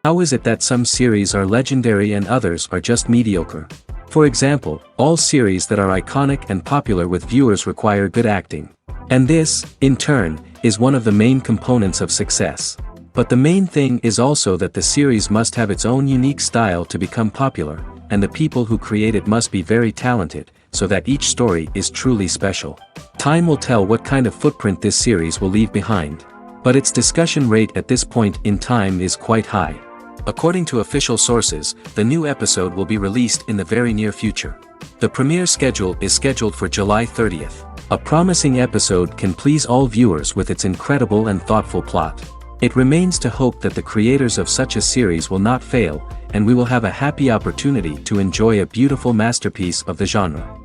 How is it that some series are legendary and others are just mediocre? For example, all series that are iconic and popular with viewers require good acting. And this, in turn, is one of the main components of success. But the main thing is also that the series must have its own unique style to become popular, and the people who create it must be very talented, so that each story is truly special. Time will tell what kind of footprint this series will leave behind. But its discussion rate at this point in time is quite high. According to official sources, the new episode will be released in the very near future. The premiere schedule is scheduled for July 30th. A promising episode can please all viewers with its incredible and thoughtful plot. It remains to hope that the creators of such a series will not fail, and we will have a happy opportunity to enjoy a beautiful masterpiece of the genre.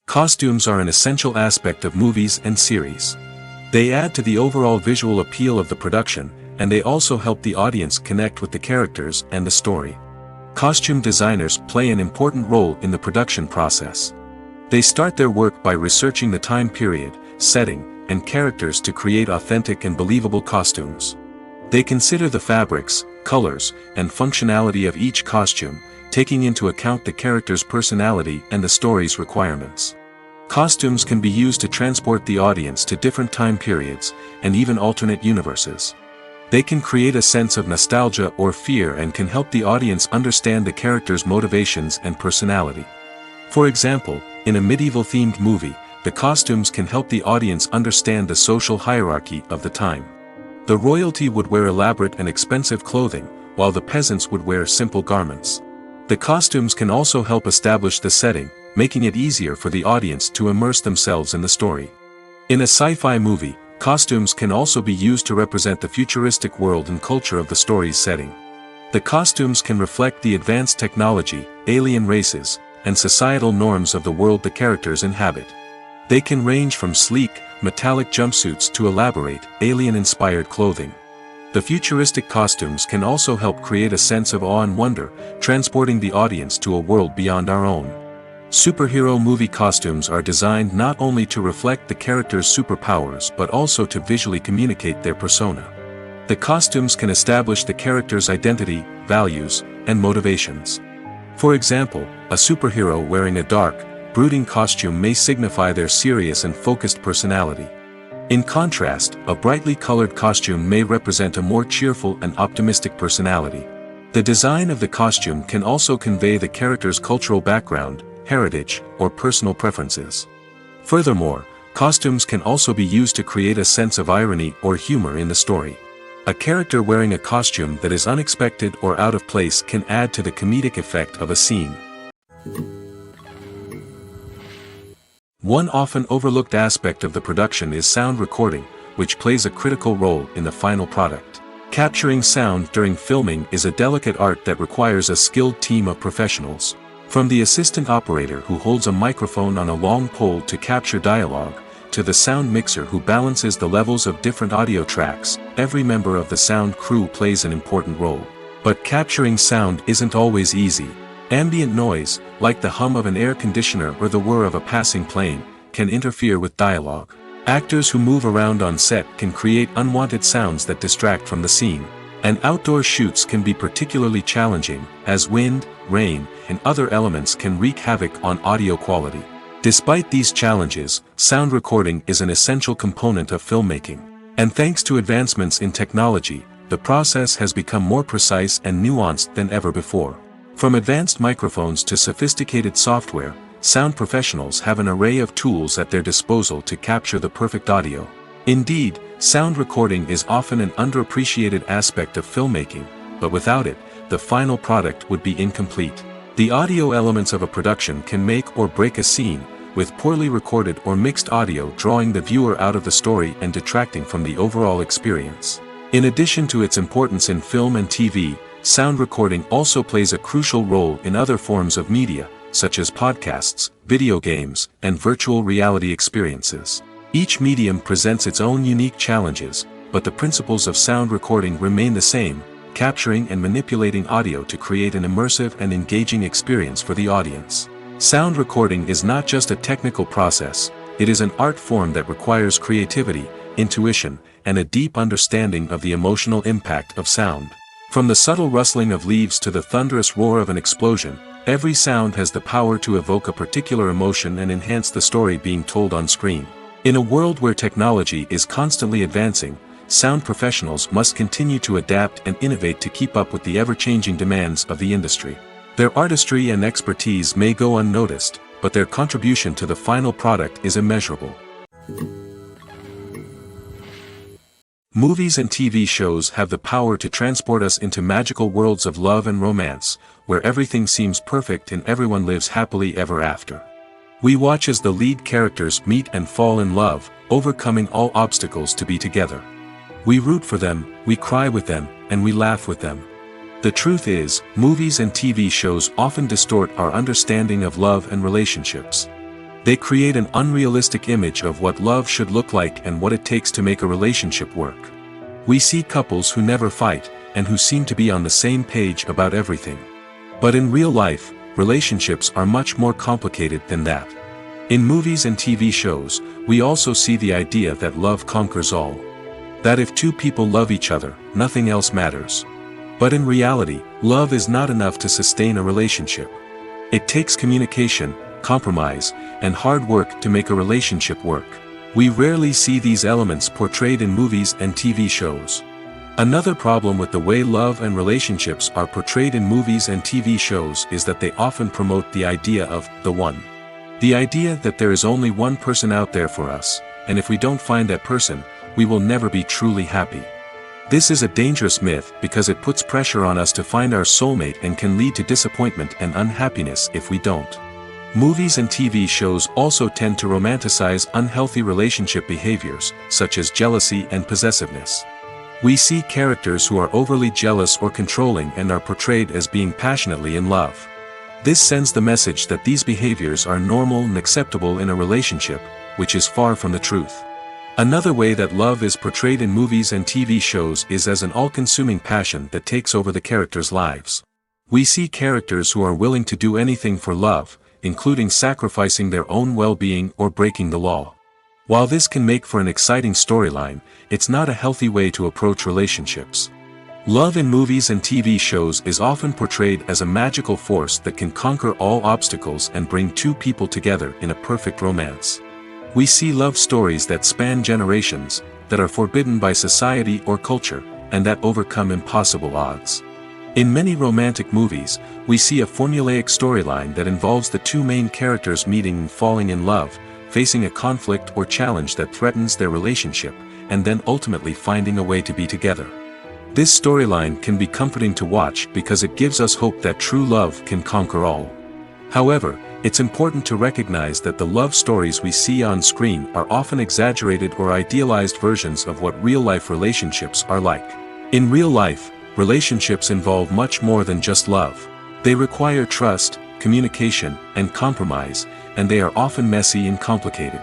Costumes are an essential aspect of movies and series. They add to the overall visual appeal of the production, and they also help the audience connect with the characters and the story. Costume designers play an important role in the production process. They start their work by researching the time period, setting, and characters to create authentic and believable costumes. They consider the fabrics, colors, and functionality of each costume, taking into account the character's personality and the story's requirements. Costumes can be used to transport the audience to different time periods, and even alternate universes. They can create a sense of nostalgia or fear and can help the audience understand the character's motivations and personality. For example, in a medieval-themed movie, the costumes can help the audience understand the social hierarchy of the time. The royalty would wear elaborate and expensive clothing, while the peasants would wear simple garments. The costumes can also help establish the setting, making it easier for the audience to immerse themselves in the story. In a sci-fi movie, costumes can also be used to represent the futuristic world and culture of the story's setting. The costumes can reflect the advanced technology, alien races, and societal norms of the world the characters inhabit. They can range from sleek, metallic jumpsuits to elaborate, alien-inspired clothing. The futuristic costumes can also help create a sense of awe and wonder, transporting the audience to a world beyond our own. Superhero movie costumes are designed not only to reflect the character's superpowers but also to visually communicate their persona. The costumes can establish the character's identity, values, and motivations. For example, a superhero wearing a dark, brooding costume may signify their serious and focused personality. In contrast, a brightly colored costume may represent a more cheerful and optimistic personality. The design of the costume can also convey the character's cultural background, heritage, or personal preferences. Furthermore, costumes can also be used to create a sense of irony or humor in the story. A character wearing a costume that is unexpected or out of place can add to the comedic effect of a scene. One often overlooked aspect of the production is sound recording, which plays a critical role in the final product. Capturing sound during filming is a delicate art that requires a skilled team of professionals. From the assistant operator who holds a microphone on a long pole to capture dialogue, to the sound mixer who balances the levels of different audio tracks, every member of the sound crew plays an important role. But capturing sound isn't always easy. Ambient noise, like the hum of an air conditioner or the whir of a passing plane, can interfere with dialogue. Actors who move around on set can create unwanted sounds that distract from the scene. And outdoor shoots can be particularly challenging, as wind, rain, and other elements can wreak havoc on audio quality. Despite these challenges, sound recording is an essential component of filmmaking. And thanks to advancements in technology, the process has become more precise and nuanced than ever before. From advanced microphones to sophisticated software, sound professionals have an array of tools at their disposal to capture the perfect audio. Indeed, sound recording is often an underappreciated aspect of filmmaking, but without it, the final product would be incomplete. The audio elements of a production can make or break a scene, with poorly recorded or mixed audio drawing the viewer out of the story and detracting from the overall experience. In addition to its importance in film and TV, sound recording also plays a crucial role in other forms of media, such as podcasts, video games, and virtual reality experiences. Each medium presents its own unique challenges, but the principles of sound recording remain the same, capturing and manipulating audio to create an immersive and engaging experience for the audience. Sound recording is not just a technical process, it is an art form that requires creativity, intuition, and a deep understanding of the emotional impact of sound. From the subtle rustling of leaves to the thunderous roar of an explosion, every sound has the power to evoke a particular emotion and enhance the story being told on screen. In a world where technology is constantly advancing, sound professionals must continue to adapt and innovate to keep up with the ever-changing demands of the industry. Their artistry and expertise may go unnoticed, but their contribution to the final product is immeasurable. Movies and TV shows have the power to transport us into magical worlds of love and romance, where everything seems perfect and everyone lives happily ever after. We watch as the lead characters meet and fall in love, overcoming all obstacles to be together. We root for them, we cry with them, and we laugh with them. The truth is, movies and TV shows often distort our understanding of love and relationships. They create an unrealistic image of what love should look like and what it takes to make a relationship work. We see couples who never fight, and who seem to be on the same page about everything. But in real life, relationships are much more complicated than that. In movies and TV shows, we also see the idea that love conquers all. That if two people love each other, nothing else matters. But in reality, love is not enough to sustain a relationship. It takes communication, compromise, and hard work to make a relationship work. We rarely see these elements portrayed in movies and TV shows. Another problem with the way love and relationships are portrayed in movies and TV shows is that they often promote the idea of the one. The idea that there is only one person out there for us, and if we don't find that person, we will never be truly happy. This is a dangerous myth because it puts pressure on us to find our soulmate and can lead to disappointment and unhappiness if we don't. Movies and TV shows also tend to romanticize unhealthy relationship behaviors, such as jealousy and possessiveness. We see characters who are overly jealous or controlling and are portrayed as being passionately in love. This sends the message that these behaviors are normal and acceptable in a relationship, which is far from the truth. Another way that love is portrayed in movies and TV shows is as an all-consuming passion that takes over the characters' lives. We see characters who are willing to do anything for love, including sacrificing their own well-being or breaking the law. While this can make for an exciting storyline, it's not a healthy way to approach relationships. Love in movies and TV shows is often portrayed as a magical force that can conquer all obstacles and bring two people together in a perfect romance. We see love stories that span generations, that are forbidden by society or culture, and that overcome impossible odds. In many romantic movies, we see a formulaic storyline that involves the two main characters meeting and falling in love, facing a conflict or challenge that threatens their relationship, and then ultimately finding a way to be together. This storyline can be comforting to watch because it gives us hope that true love can conquer all. However, it's important to recognize that the love stories we see on screen are often exaggerated or idealized versions of what real-life relationships are like. In real life, relationships involve much more than just love. They require trust, communication, and compromise, and they are often messy and complicated.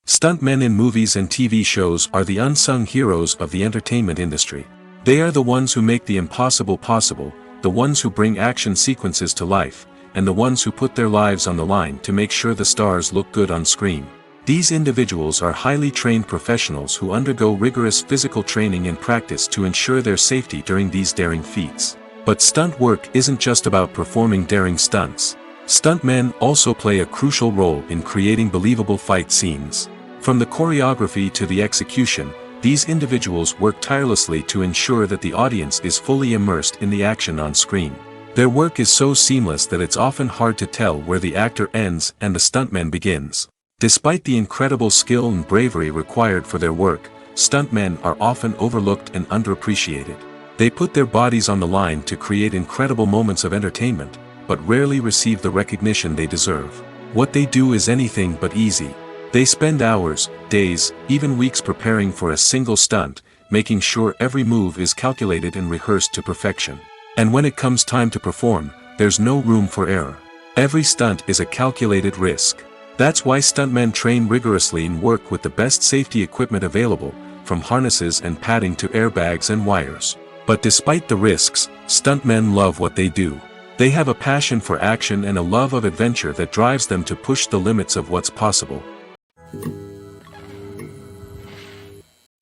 Stuntmen in movies and TV shows are the unsung heroes of the entertainment industry. They are the ones who make the impossible possible, the ones who bring action sequences to life, and the ones who put their lives on the line to make sure the stars look good on screen. These individuals are highly trained professionals who undergo rigorous physical training and practice to ensure their safety during these daring feats. But stunt work isn't just about performing daring stunts. Stuntmen also play a crucial role in creating believable fight scenes. From the choreography to the execution, these individuals work tirelessly to ensure that the audience is fully immersed in the action on screen. Their work is so seamless that it's often hard to tell where the actor ends and the stuntman begins. Despite the incredible skill and bravery required for their work, stuntmen are often overlooked and underappreciated. They put their bodies on the line to create incredible moments of entertainment, but rarely receive the recognition they deserve. What they do is anything but easy. They spend hours, days, even weeks preparing for a single stunt, making sure every move is calculated and rehearsed to perfection. And when it comes time to perform, there's no room for error. Every stunt is a calculated risk. That's why stuntmen train rigorously and work with the best safety equipment available, from harnesses and padding to airbags and wires. But despite the risks, stuntmen love what they do. They have a passion for action and a love of adventure that drives them to push the limits of what's possible.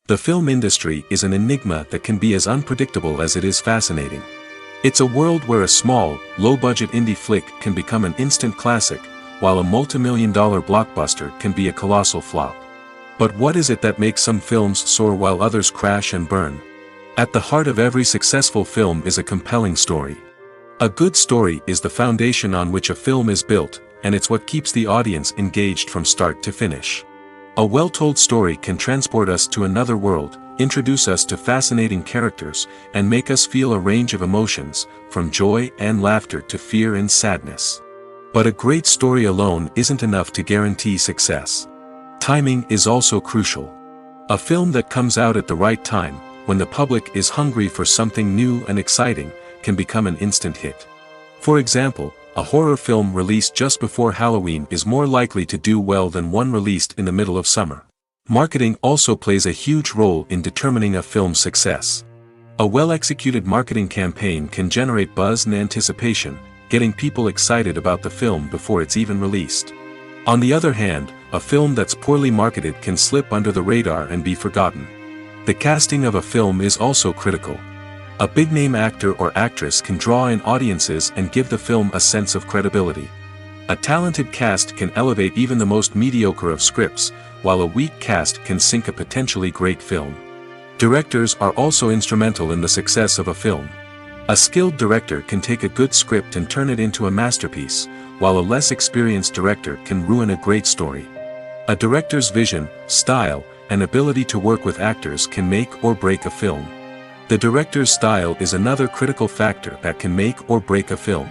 The film industry is an enigma that can be as unpredictable as it is fascinating. It's a world where a small, low-budget indie flick can become an instant classic, while a multi-million-dollar blockbuster can be a colossal flop. But what is it that makes some films soar while others crash and burn? At the heart of every successful film is a compelling story. A good story is the foundation on which a film is built, and it's what keeps the audience engaged from start to finish. A well-told story can transport us to another world, introduce us to fascinating characters, and make us feel a range of emotions, from joy and laughter to fear and sadness. But a great story alone isn't enough to guarantee success. Timing is also crucial. A film that comes out at the right time, when the public is hungry for something new and exciting, can become an instant hit. For example, a horror film released just before Halloween is more likely to do well than one released in the middle of summer. Marketing also plays a huge role in determining a film's success. A well-executed marketing campaign can generate buzz and anticipation, getting people excited about the film before it's even released. On the other hand, a film that's poorly marketed can slip under the radar and be forgotten. The casting of a film is also critical. A big-name actor or actress can draw in audiences and give the film a sense of credibility. A talented cast can elevate even the most mediocre of scripts, while a weak cast can sink a potentially great film. Directors are also instrumental in the success of a film. A skilled director can take a good script and turn it into a masterpiece, while a less experienced director can ruin a great story. A director's vision, style, and ability to work with actors can make or break a film. The director's style is another critical factor that can make or break a film.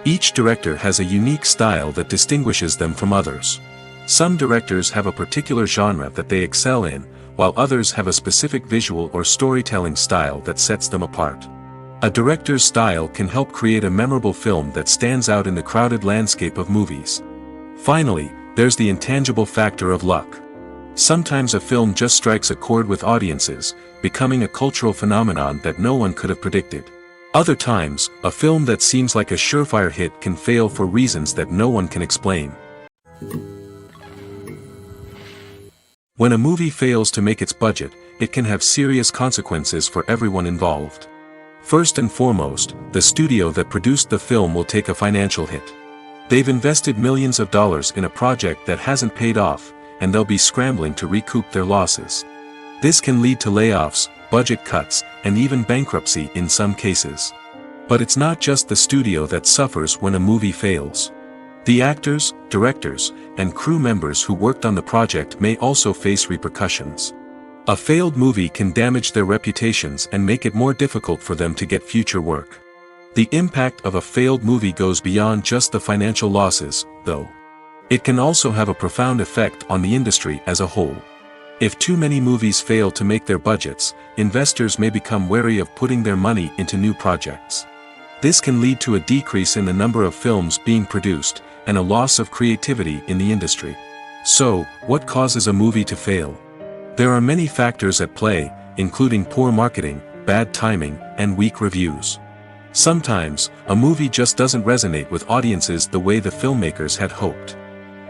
Each director has a unique style that distinguishes them from others. Some directors have a particular genre that they excel in, while others have a specific visual or storytelling style that sets them apart. A director's style can help create a memorable film that stands out in the crowded landscape of movies. Finally, there's the intangible factor of luck. Sometimes a film just strikes a chord with audiences, becoming a cultural phenomenon that no one could have predicted. Other times, a film that seems like a surefire hit can fail for reasons that no one can explain. When a movie fails to make its budget, it can have serious consequences for everyone involved. First and foremost, the studio that produced the film will take a financial hit. They've invested millions of dollars in a project that hasn't paid off, and they'll be scrambling to recoup their losses. This can lead to layoffs, budget cuts, and even bankruptcy in some cases. But it's not just the studio that suffers when a movie fails. The actors, directors, and crew members who worked on the project may also face repercussions. A failed movie can damage their reputations and make it more difficult for them to get future work. The impact of a failed movie goes beyond just the financial losses, though. It can also have a profound effect on the industry as a whole. If too many movies fail to make their budgets, investors may become wary of putting their money into new projects. This can lead to a decrease in the number of films being produced, and a loss of creativity in the industry. So, what causes a movie to fail? There are many factors at play, including poor marketing, bad timing, and weak reviews. Sometimes, a movie just doesn't resonate with audiences the way the filmmakers had hoped.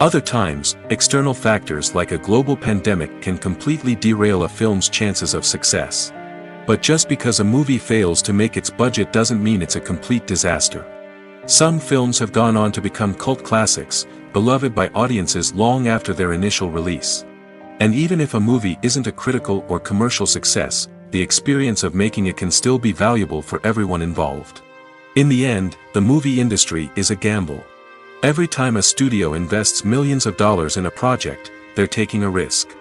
Other times, external factors like a global pandemic can completely derail a film's chances of success. But just because a movie fails to make its budget doesn't mean it's a complete disaster. Some films have gone on to become cult classics, beloved by audiences long after their initial release. And even if a movie isn't a critical or commercial success, the experience of making it can still be valuable for everyone involved. In the end, the movie industry is a gamble. Every time a studio invests millions of dollars in a project, they're taking a risk.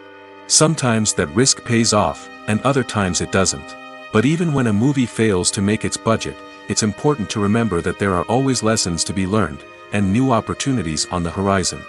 Sometimes that risk pays off, and other times it doesn't. But even when a movie fails to make its budget, it's important to remember that there are always lessons to be learned, and new opportunities on the horizon.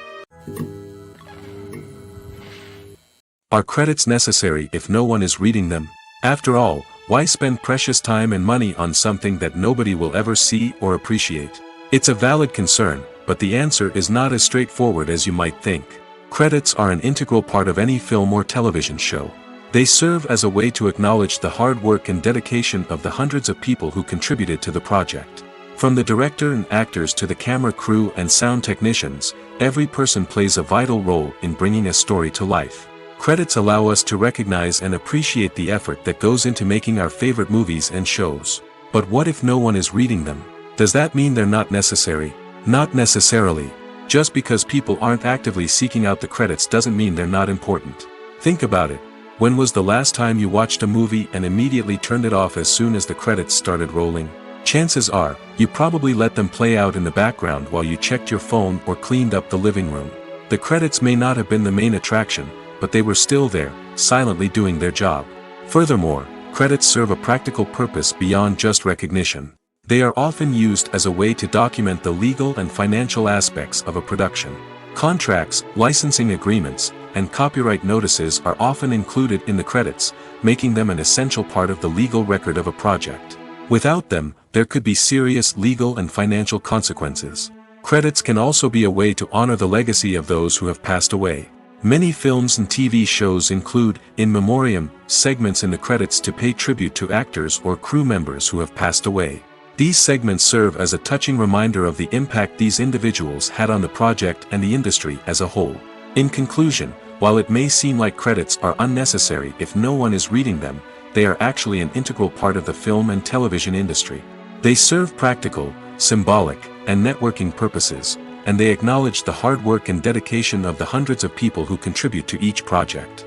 Are credits necessary if no one is reading them? After all, why spend precious time and money on something that nobody will ever see or appreciate? It's a valid concern, but the answer is not as straightforward as you might think. Credits are an integral part of any film or television show. They serve as a way to acknowledge the hard work and dedication of the hundreds of people who contributed to the project. From the director and actors to the camera crew and sound technicians, every person plays a vital role in bringing a story to life. Credits allow us to recognize and appreciate the effort that goes into making our favorite movies and shows. But what if no one is reading them? Does that mean they're not necessary? Not necessarily. Just because people aren't actively seeking out the credits doesn't mean they're not important. Think about it. When was the last time you watched a movie and immediately turned it off as soon as the credits started rolling? Chances are, you probably let them play out in the background while you checked your phone or cleaned up the living room. The credits may not have been the main attraction, but they were still there, silently doing their job. Furthermore, credits serve a practical purpose beyond just recognition. They are often used as a way to document the legal and financial aspects of a production. Contracts, licensing agreements, and copyright notices are often included in the credits, making them an essential part of the legal record of a project. Without them, there could be serious legal and financial consequences. Credits can also be a way to honor the legacy of those who have passed away. Many films and TV shows include, in memoriam, segments in the credits to pay tribute to actors or crew members who have passed away. These segments serve as a touching reminder of the impact these individuals had on the project and the industry as a whole. In conclusion, while it may seem like credits are unnecessary if no one is reading them, they are actually an integral part of the film and television industry. They serve practical, symbolic, and networking purposes, and they acknowledge the hard work and dedication of the hundreds of people who contribute to each project.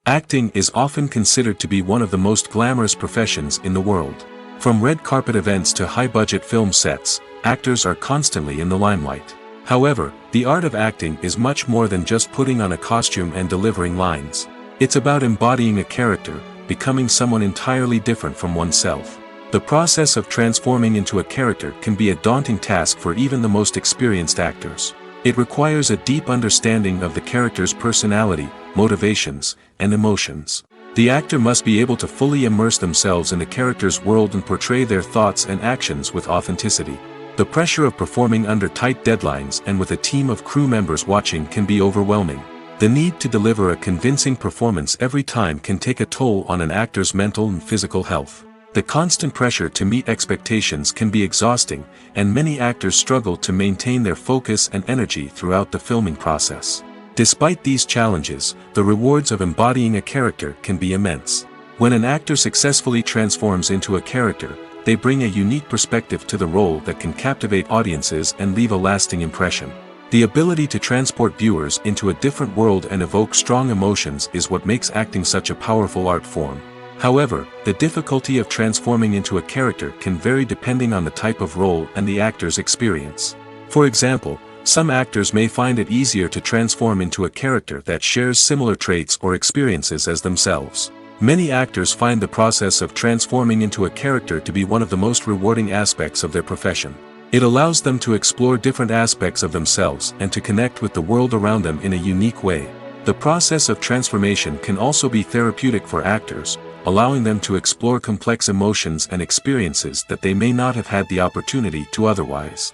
Acting is often considered to be one of the most glamorous professions in the world. From red carpet events to high-budget film sets, actors are constantly in the limelight. However, the art of acting is much more than just putting on a costume and delivering lines. It's about embodying a character, becoming someone entirely different from oneself. The process of transforming into a character can be a daunting task for even the most experienced actors. It requires a deep understanding of the character's personality, motivations, and emotions. The actor must be able to fully immerse themselves in the character's world and portray their thoughts and actions with authenticity. The pressure of performing under tight deadlines and with a team of crew members watching can be overwhelming. The need to deliver a convincing performance every time can take a toll on an actor's mental and physical health. The constant pressure to meet expectations can be exhausting, and many actors struggle to maintain their focus and energy throughout the filming process. Despite these challenges, the rewards of embodying a character can be immense. When an actor successfully transforms into a character, they bring a unique perspective to the role that can captivate audiences and leave a lasting impression. The ability to transport viewers into a different world and evoke strong emotions is what makes acting such a powerful art form. However, the difficulty of transforming into a character can vary depending on the type of role and the actor's experience. For example, some actors may find it easier to transform into a character that shares similar traits or experiences as themselves. Many actors find the process of transforming into a character to be one of the most rewarding aspects of their profession. It allows them to explore different aspects of themselves and to connect with the world around them in a unique way. The process of transformation can also be therapeutic for actors, allowing them to explore complex emotions and experiences that they may not have had the opportunity to otherwise.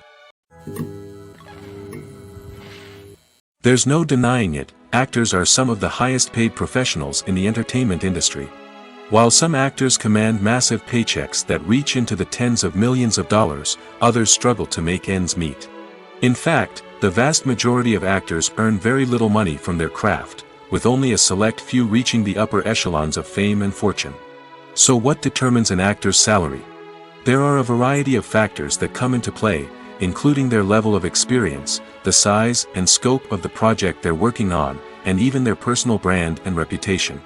There's no denying it, actors are some of the highest paid professionals in the entertainment industry. While some actors command massive paychecks that reach into the tens of millions of dollars, others struggle to make ends meet. In fact, the vast majority of actors earn very little money from their craft, with only a select few reaching the upper echelons of fame and fortune. So what determines an actor's salary? There are a variety of factors that come into play, including their level of experience, the size and scope of the project they're working on, and even their personal brand and reputation.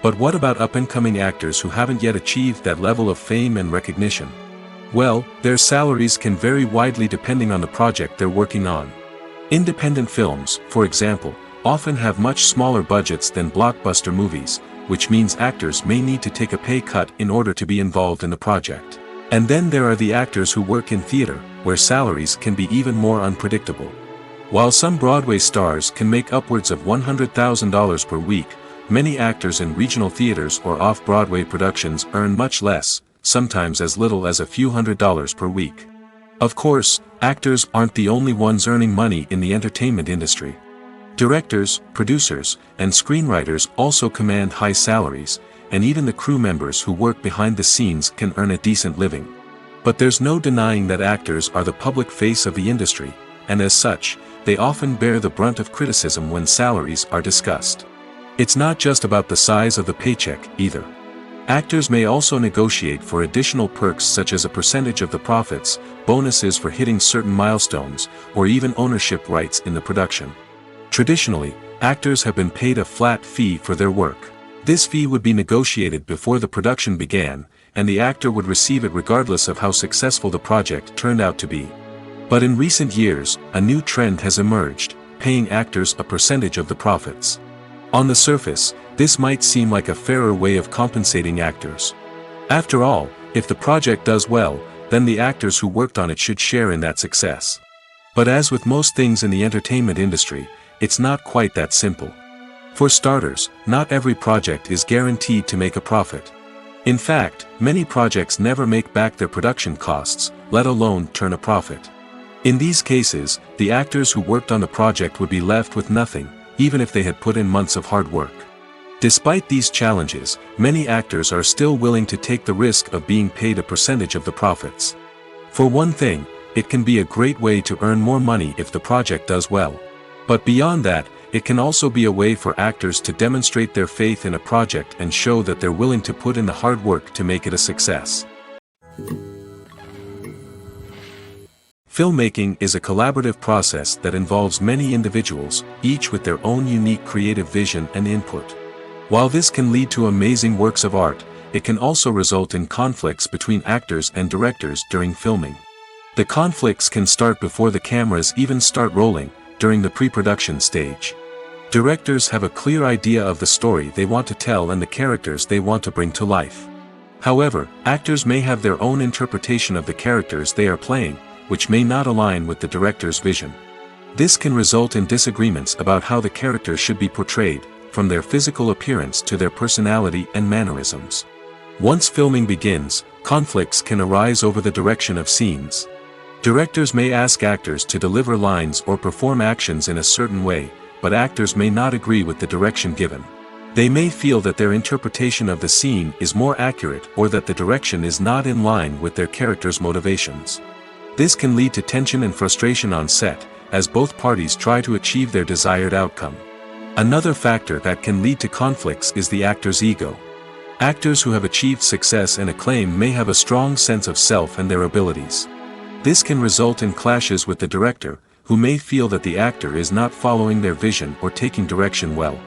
But what about up-and-coming actors who haven't yet achieved that level of fame and recognition? Well, their salaries can vary widely depending on the project they're working on. Independent films, for example, often have much smaller budgets than blockbuster movies, which means actors may need to take a pay cut in order to be involved in the project. And then there are the actors who work in theater, where salaries can be even more unpredictable. While some Broadway stars can make upwards of $100,000 per week, many actors in regional theaters or off-Broadway productions earn much less, sometimes as little as a few $100s per week. Of course, actors aren't the only ones earning money in the entertainment industry. Directors, producers, and screenwriters also command high salaries, and even the crew members who work behind the scenes can earn a decent living. But there's no denying that actors are the public face of the industry, and as such, they often bear the brunt of criticism when salaries are discussed. It's not just about the size of the paycheck, either. Actors may also negotiate for additional perks such as a percentage of the profits, bonuses for hitting certain milestones, or even ownership rights in the production. Traditionally, actors have been paid a flat fee for their work. This fee would be negotiated before the production began, and the actor would receive it regardless of how successful the project turned out to be. But in recent years, a new trend has emerged, paying actors a percentage of the profits. On the surface, this might seem like a fairer way of compensating actors. After all, if the project does well, then the actors who worked on it should share in that success. But as with most things in the entertainment industry, it's not quite that simple. For starters, not every project is guaranteed to make a profit. In fact, many projects never make back their production costs, let alone turn a profit. In these cases, the actors who worked on the project would be left with nothing, even if they had put in months of hard work. Despite these challenges, many actors are still willing to take the risk of being paid a percentage of the profits. For one thing, it can be a great way to earn more money if the project does well. But beyond that, it can also be a way for actors to demonstrate their faith in a project and show that they're willing to put in the hard work to make it a success. Filmmaking is a collaborative process that involves many individuals, each with their own unique creative vision and input. While this can lead to amazing works of art, it can also result in conflicts between actors and directors during filming. The conflicts can start before the cameras even start rolling, during the pre-production stage. Directors have a clear idea of the story they want to tell and the characters they want to bring to life. However, actors may have their own interpretation of the characters they are playing, which may not align with the director's vision. This can result in disagreements about how the characters should be portrayed, from their physical appearance to their personality and mannerisms. Once filming begins, conflicts can arise over the direction of scenes. Directors may ask actors to deliver lines or perform actions in a certain way, but actors may not agree with the direction given. They may feel that their interpretation of the scene is more accurate or that the direction is not in line with their character's motivations. This can lead to tension and frustration on set, as both parties try to achieve their desired outcome. Another factor that can lead to conflicts is the actor's ego. Actors who have achieved success and acclaim may have a strong sense of self and their abilities. This can result in clashes with the director, who may feel that the actor is not following their vision or taking direction well.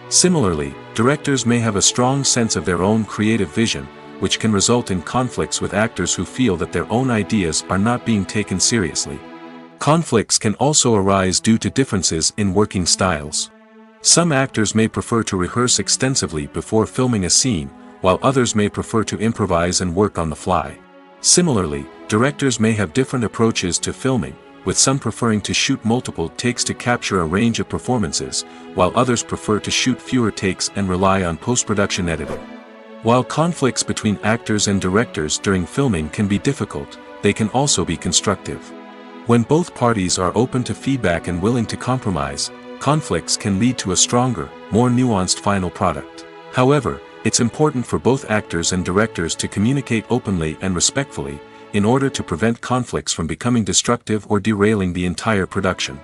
Similarly, directors may have a strong sense of their own creative vision, which can result in conflicts with actors who feel that their own ideas are not being taken seriously. Conflicts can also arise due to differences in working styles. Some actors may prefer to rehearse extensively before filming a scene, while others may prefer to improvise and work on the fly. Similarly, directors may have different approaches to filming, with some preferring to shoot multiple takes to capture a range of performances, while others prefer to shoot fewer takes and rely on post-production editing. While conflicts between actors and directors during filming can be difficult, they can also be constructive. When both parties are open to feedback and willing to compromise, conflicts can lead to a stronger, more nuanced final product. However, it's important for both actors and directors to communicate openly and respectfully, in order to prevent conflicts from becoming destructive or derailing the entire production.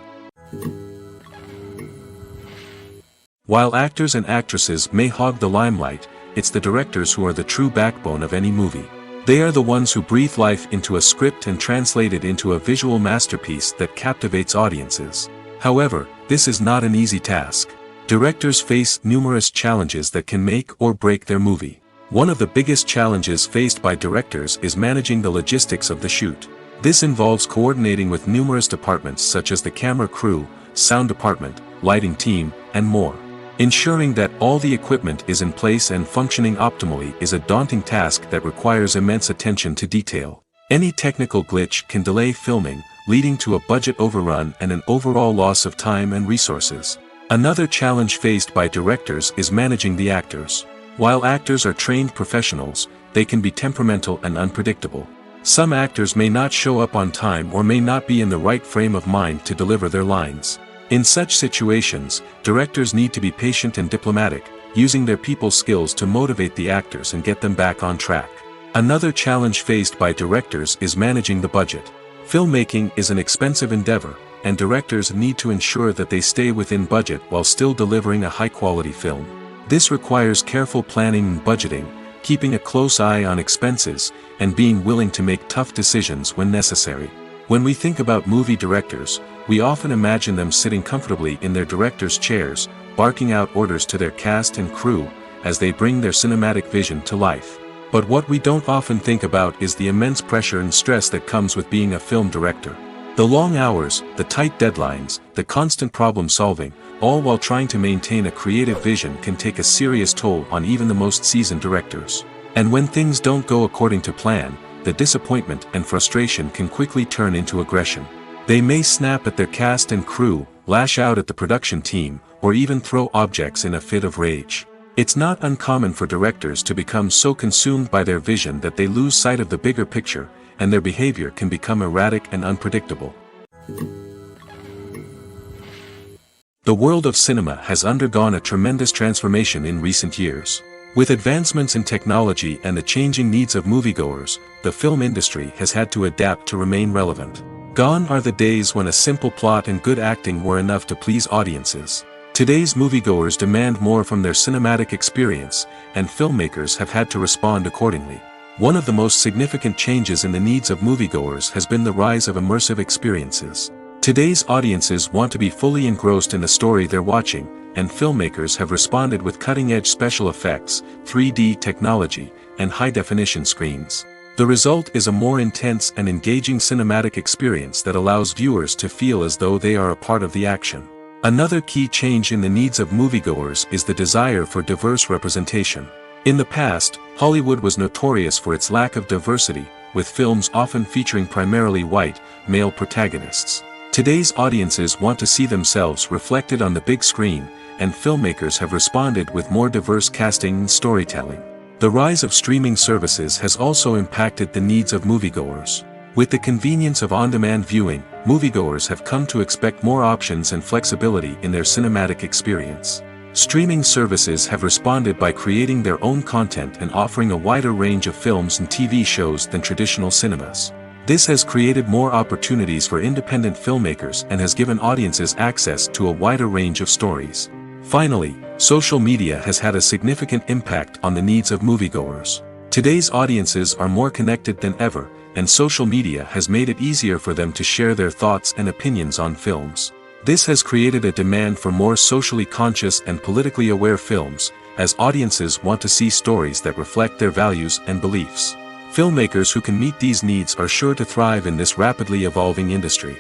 While actors and actresses may hog the limelight, it's the directors who are the true backbone of any movie. They are the ones who breathe life into a script and translate it into a visual masterpiece that captivates audiences. However, this is not an easy task. Directors face numerous challenges that can make or break their movie. One of the biggest challenges faced by directors is managing the logistics of the shoot. This involves coordinating with numerous departments such as the camera crew, sound department, lighting team, and more. Ensuring that all the equipment is in place and functioning optimally is a daunting task that requires immense attention to detail. Any technical glitch can delay filming, leading to a budget overrun and an overall loss of time and resources. Another challenge faced by directors is managing the actors. While actors are trained professionals, they can be temperamental and unpredictable. Some actors may not show up on time or may not be in the right frame of mind to deliver their lines. In such situations, directors need to be patient and diplomatic, using their people skills to motivate the actors and get them back on track. Another challenge faced by directors is managing the budget. Filmmaking is an expensive endeavor, and directors need to ensure that they stay within budget while still delivering a high-quality film. This requires careful planning and budgeting, keeping a close eye on expenses, and being willing to make tough decisions when necessary. When we think about movie directors, we often imagine them sitting comfortably in their director's chairs, barking out orders to their cast and crew, as they bring their cinematic vision to life. But what we don't often think about is the immense pressure and stress that comes with being a film director. The long hours, the tight deadlines, the constant problem solving, all while trying to maintain a creative vision can take a serious toll on even the most seasoned directors. And when things don't go according to plan, the disappointment and frustration can quickly turn into aggression. They may snap at their cast and crew, lash out at the production team, or even throw objects in a fit of rage. It's not uncommon for directors to become so consumed by their vision that they lose sight of the bigger picture, and their behavior can become erratic and unpredictable. The world of cinema has undergone a tremendous transformation in recent years. With advancements in technology and the changing needs of moviegoers, the film industry has had to adapt to remain relevant. Gone are the days when a simple plot and good acting were enough to please audiences. Today's moviegoers demand more from their cinematic experience, and filmmakers have had to respond accordingly. One of the most significant changes in the needs of moviegoers has been the rise of immersive experiences. Today's audiences want to be fully engrossed in the story they're watching, and filmmakers have responded with cutting-edge special effects, 3D technology, and high-definition screens. The result is a more intense and engaging cinematic experience that allows viewers to feel as though they are a part of the action. Another key change in the needs of moviegoers is the desire for diverse representation. In the past, Hollywood was notorious for its lack of diversity, with films often featuring primarily white, male protagonists. Today's audiences want to see themselves reflected on the big screen, and filmmakers have responded with more diverse casting and storytelling. The rise of streaming services has also impacted the needs of moviegoers. With the convenience of on-demand viewing, moviegoers have come to expect more options and flexibility in their cinematic experience. Streaming services have responded by creating their own content and offering a wider range of films and TV shows than traditional cinemas. This has created more opportunities for independent filmmakers and has given audiences access to a wider range of stories. Finally, social media has had a significant impact on the needs of moviegoers. Today's audiences are more connected than ever, and social media has made it easier for them to share their thoughts and opinions on films. This has created a demand for more socially conscious and politically aware films, as audiences want to see stories that reflect their values and beliefs. Filmmakers who can meet these needs are sure to thrive in this rapidly evolving industry.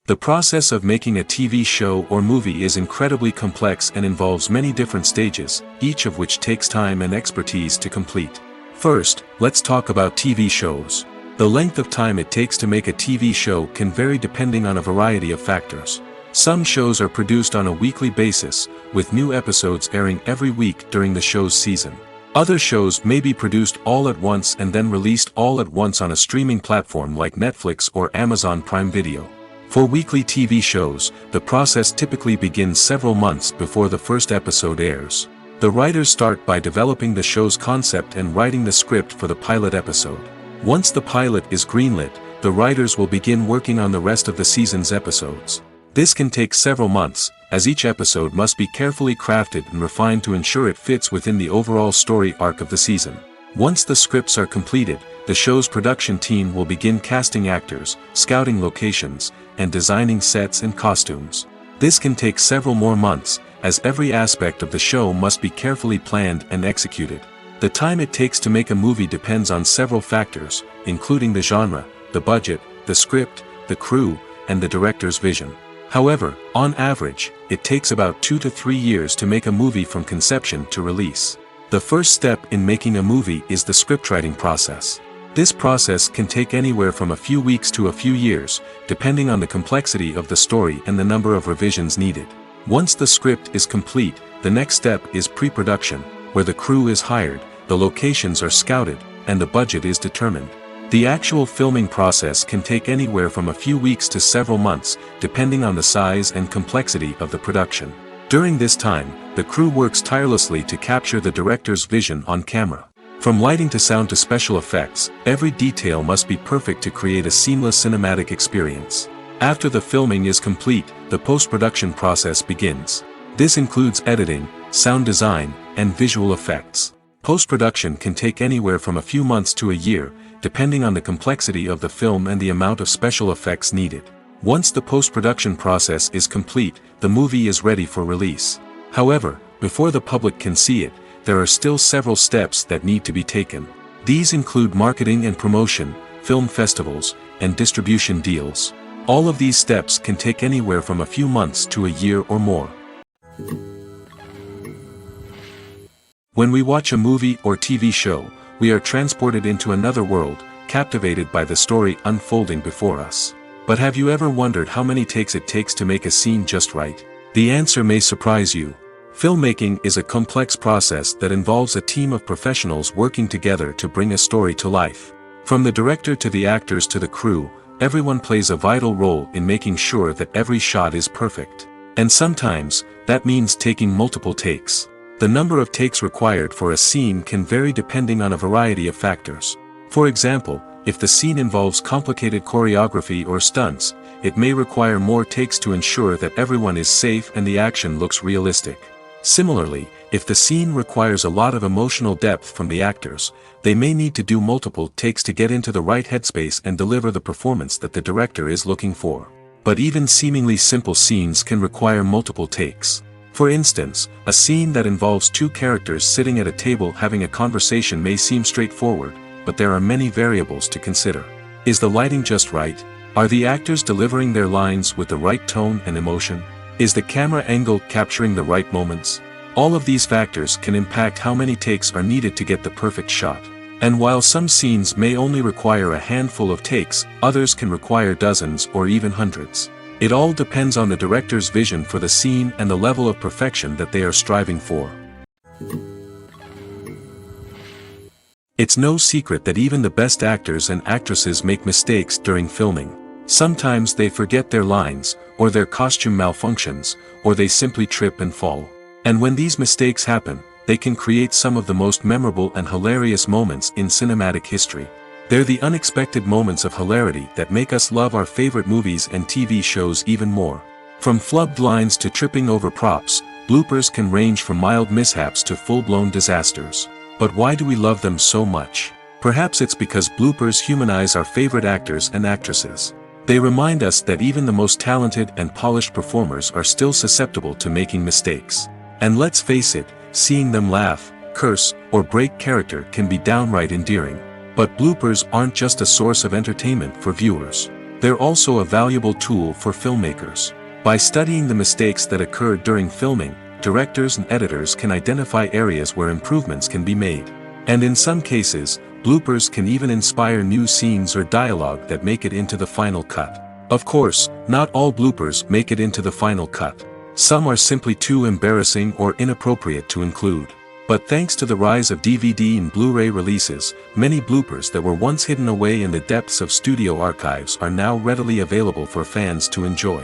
The process of making a TV show or movie is incredibly complex and involves many different stages, each of which takes time and expertise to complete. First, let's talk about TV shows. The length of time it takes to make a TV show can vary depending on a variety of factors. Some shows are produced on a weekly basis, with new episodes airing every week during the show's season. Other shows may be produced all at once and then released all at once on a streaming platform like Netflix or Amazon Prime Video. For weekly TV shows, the process typically begins several months before the first episode airs. The writers start by developing the show's concept and writing the script for the pilot episode. Once the pilot is greenlit, the writers will begin working on the rest of the season's episodes. This can take several months, as each episode must be carefully crafted and refined to ensure it fits within the overall story arc of the season. Once the scripts are completed, the show's production team will begin casting actors, scouting locations, and designing sets and costumes. This can take several more months, as every aspect of the show must be carefully planned and executed. The time it takes to make a movie depends on several factors, including the genre, the budget, the script, the crew, and the director's vision. However, on average, it takes about 2 to 3 years to make a movie from conception to release. The first step in making a movie is the scriptwriting process. This process can take anywhere from a few weeks to a few years, depending on the complexity of the story and the number of revisions needed. Once the script is complete, the next step is pre-production, where the crew is hired, the locations are scouted, and the budget is determined. The actual filming process can take anywhere from a few weeks to several months, depending on the size and complexity of the production. During this time, the crew works tirelessly to capture the director's vision on camera. From lighting to sound to special effects, every detail must be perfect to create a seamless cinematic experience. After the filming is complete, the post-production process begins. This includes editing, sound design, and visual effects. Post-production can take anywhere from a few months to a year, depending on the complexity of the film and the amount of special effects needed. Once the post-production process is complete, the movie is ready for release. However, before the public can see it, there are still several steps that need to be taken. These include marketing and promotion, film festivals, and distribution deals. All of these steps can take anywhere from a few months to a year or more. When we watch a movie or TV show, we are transported into another world, captivated by the story unfolding before us. But have you ever wondered how many takes it takes to make a scene just right? The answer may surprise you. Filmmaking is a complex process that involves a team of professionals working together to bring a story to life. From the director to the actors to the crew, everyone plays a vital role in making sure that every shot is perfect. And sometimes, that means taking multiple takes. The number of takes required for a scene can vary depending on a variety of factors. For example, if the scene involves complicated choreography or stunts, it may require more takes to ensure that everyone is safe and the action looks realistic. Similarly, if the scene requires a lot of emotional depth from the actors, they may need to do multiple takes to get into the right headspace and deliver the performance that the director is looking for. But even seemingly simple scenes can require multiple takes. For instance, a scene that involves two characters sitting at a table having a conversation may seem straightforward, but there are many variables to consider. Is the lighting just right? Are the actors delivering their lines with the right tone and emotion? Is the camera angle capturing the right moments? All of these factors can impact how many takes are needed to get the perfect shot. And while some scenes may only require a handful of takes, others can require dozens or even hundreds. It all depends on the director's vision for the scene and the level of perfection that they are striving for. It's no secret that even the best actors and actresses make mistakes during filming. Sometimes they forget their lines, or their costume malfunctions, or they simply trip and fall. And when these mistakes happen, they can create some of the most memorable and hilarious moments in cinematic history. They're the unexpected moments of hilarity that make us love our favorite movies and TV shows even more. From flubbed lines to tripping over props, bloopers can range from mild mishaps to full-blown disasters. But why do we love them so much? Perhaps it's because bloopers humanize our favorite actors and actresses. They remind us that even the most talented and polished performers are still susceptible to making mistakes. And let's face it, seeing them laugh, curse, or break character can be downright endearing. But bloopers aren't just a source of entertainment for viewers. They're also a valuable tool for filmmakers. By studying the mistakes that occurred during filming, directors and editors can identify areas where improvements can be made. And in some cases, bloopers can even inspire new scenes or dialogue that make it into the final cut. Of course, not all bloopers make it into the final cut. Some are simply too embarrassing or inappropriate to include. But thanks to the rise of DVD and Blu-ray releases, many bloopers that were once hidden away in the depths of studio archives are now readily available for fans to enjoy.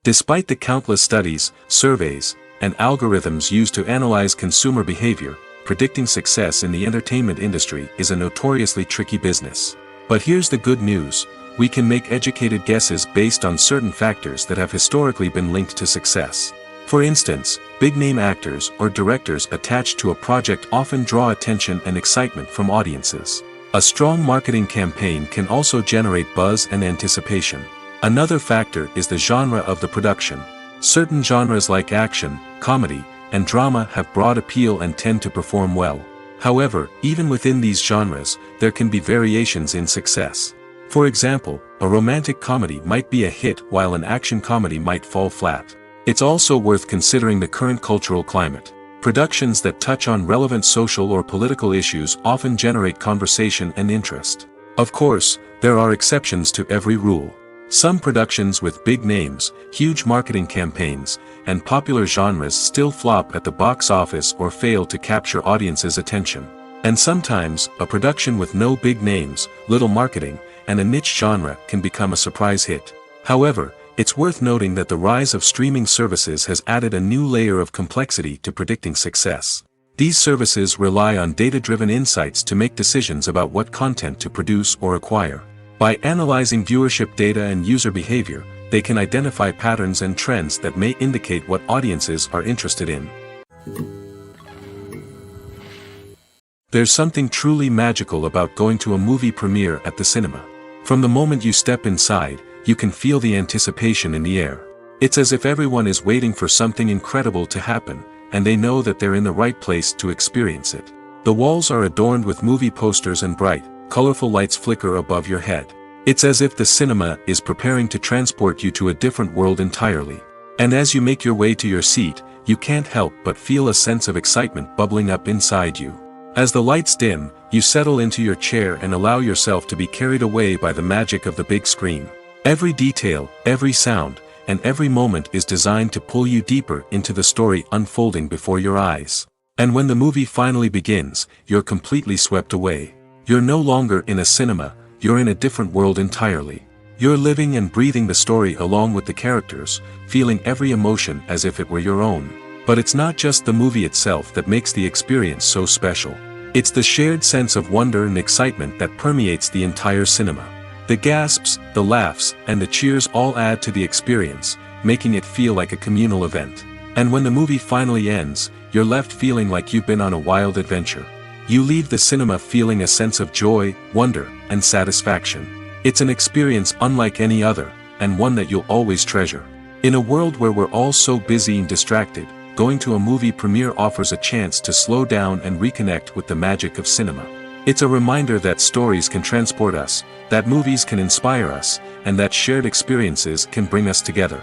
Despite the countless studies, surveys, and algorithms used to analyze consumer behavior, predicting success in the entertainment industry is a notoriously tricky business. But here's the good news: we can make educated guesses based on certain factors that have historically been linked to success. For instance, big-name actors or directors attached to a project often draw attention and excitement from audiences. A strong marketing campaign can also generate buzz and anticipation. Another factor is the genre of the production. Certain genres like action, comedy, and drama have broad appeal and tend to perform well. However, even within these genres, there can be variations in success. For example, a romantic comedy might be a hit while an action comedy might fall flat. It's also worth considering the current cultural climate. Productions that touch on relevant social or political issues often generate conversation and interest. Of course, there are exceptions to every rule. Some productions with big names, huge marketing campaigns, and popular genres still flop at the box office or fail to capture audiences' attention. And sometimes, a production with no big names, little marketing, and a niche genre can become a surprise hit. However, It's worth noting that the rise of streaming services has added a new layer of complexity to predicting success. These services rely on data-driven insights to make decisions about what content to produce or acquire. By analyzing viewership data and user behavior, they can identify patterns and trends that may indicate what audiences are interested in. There's something truly magical about going to a movie premiere at the cinema. From the moment you step inside, you can feel the anticipation in the air. It's as if everyone is waiting for something incredible to happen, and they know that they're in the right place to experience it. The walls are adorned with movie posters and bright, colorful lights flicker above your head. It's as if the cinema is preparing to transport you to a different world entirely. And as you make your way to your seat, you can't help but feel a sense of excitement bubbling up inside you. As the lights dim, you settle into your chair and allow yourself to be carried away by the magic of the big screen. Every detail, every sound, and every moment is designed to pull you deeper into the story unfolding before your eyes. And when the movie finally begins, you're completely swept away. You're no longer in a cinema, you're in a different world entirely. You're living and breathing the story along with the characters, feeling every emotion as if it were your own. But it's not just the movie itself that makes the experience so special. It's the shared sense of wonder and excitement that permeates the entire cinema. The gasps, the laughs, and the cheers all add to the experience, making it feel like a communal event. And when the movie finally ends, you're left feeling like you've been on a wild adventure. You leave the cinema feeling a sense of joy, wonder, and satisfaction. It's an experience unlike any other, and one that you'll always treasure. In a world where we're all so busy and distracted, going to a movie premiere offers a chance to slow down and reconnect with the magic of cinema. It's a reminder that stories can transport us, that movies can inspire us, and that shared experiences can bring us together.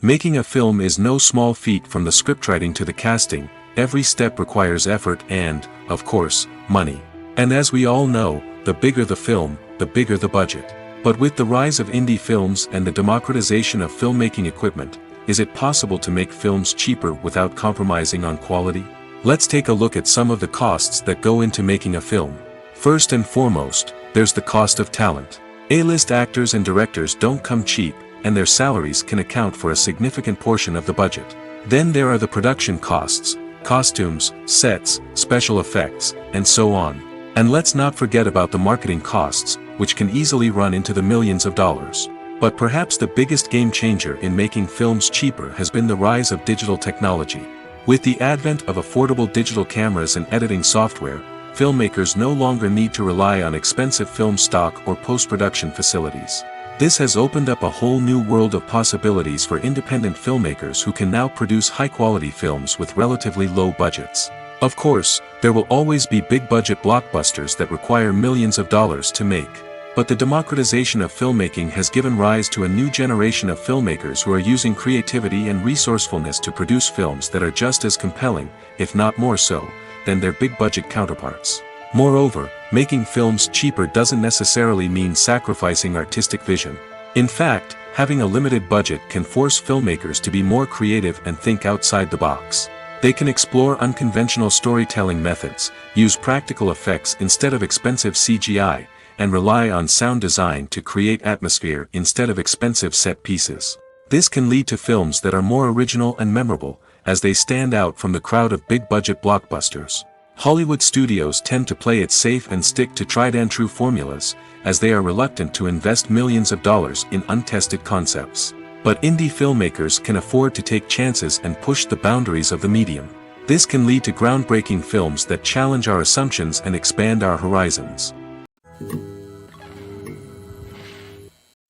Making a film is no small feat. From the scriptwriting to the casting, every step requires effort and, of course, money. And as we all know, the bigger the film, the bigger the budget. But with the rise of indie films and the democratization of filmmaking equipment, is it possible to make films cheaper without compromising on quality? Let's take a look at some of the costs that go into making a film. First and foremost, there's the cost of talent. A-list actors and directors don't come cheap, and their salaries can account for a significant portion of the budget. Then there are the production costs, costumes, sets, special effects, and so on. And let's not forget about the marketing costs, which can easily run into the millions of dollars. But perhaps the biggest game changer in making films cheaper has been the rise of digital technology. With the advent of affordable digital cameras and editing software, filmmakers no longer need to rely on expensive film stock or post-production facilities. This has opened up a whole new world of possibilities for independent filmmakers who can now produce high-quality films with relatively low budgets. Of course, there will always be big-budget blockbusters that require millions of dollars to make. But the democratization of filmmaking has given rise to a new generation of filmmakers who are using creativity and resourcefulness to produce films that are just as compelling, if not more so, than their big-budget counterparts. Moreover, making films cheaper doesn't necessarily mean sacrificing artistic vision. In fact, having a limited budget can force filmmakers to be more creative and think outside the box. They can explore unconventional storytelling methods, use practical effects instead of expensive CGI, and rely on sound design to create atmosphere instead of expensive set pieces. This can lead to films that are more original and memorable, as they stand out from the crowd of big-budget blockbusters. Hollywood studios tend to play it safe and stick to tried-and-true formulas, as they are reluctant to invest millions of dollars in untested concepts. But indie filmmakers can afford to take chances and push the boundaries of the medium. This can lead to groundbreaking films that challenge our assumptions and expand our horizons.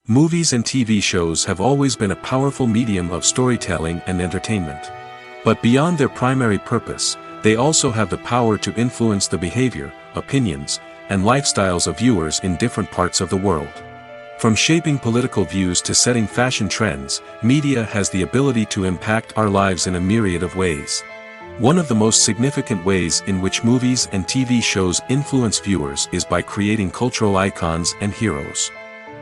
Movies and TV shows have always been a powerful medium of storytelling and entertainment. But beyond their primary purpose, they also have the power to influence the behavior, opinions, and lifestyles of viewers in different parts of the world. From shaping political views to setting fashion trends, media has the ability to impact our lives in a myriad of ways. One of the most significant ways in which movies and TV shows influence viewers is by creating cultural icons and heroes.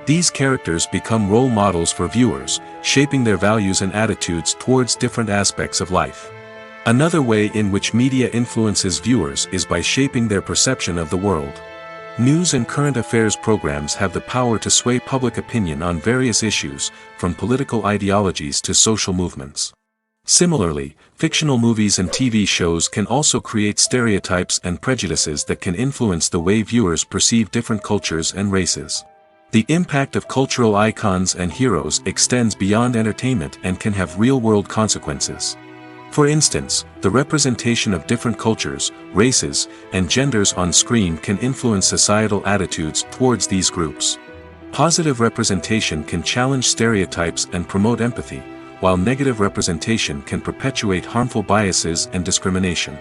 These characters become role models for viewers, shaping their values and attitudes towards different aspects of life. Another way in which media influences viewers is by shaping their perception of the world. News and current affairs programs have the power to sway public opinion on various issues, from political ideologies to social movements. Similarly, fictional movies and TV shows can also create stereotypes and prejudices that can influence the way viewers perceive different cultures and races. The impact of cultural icons and heroes extends beyond entertainment and can have real-world consequences. For instance, the representation of different cultures, races, and genders on screen can influence societal attitudes towards these groups. Positive representation can challenge stereotypes and promote empathy, while negative representation can perpetuate harmful biases and discrimination.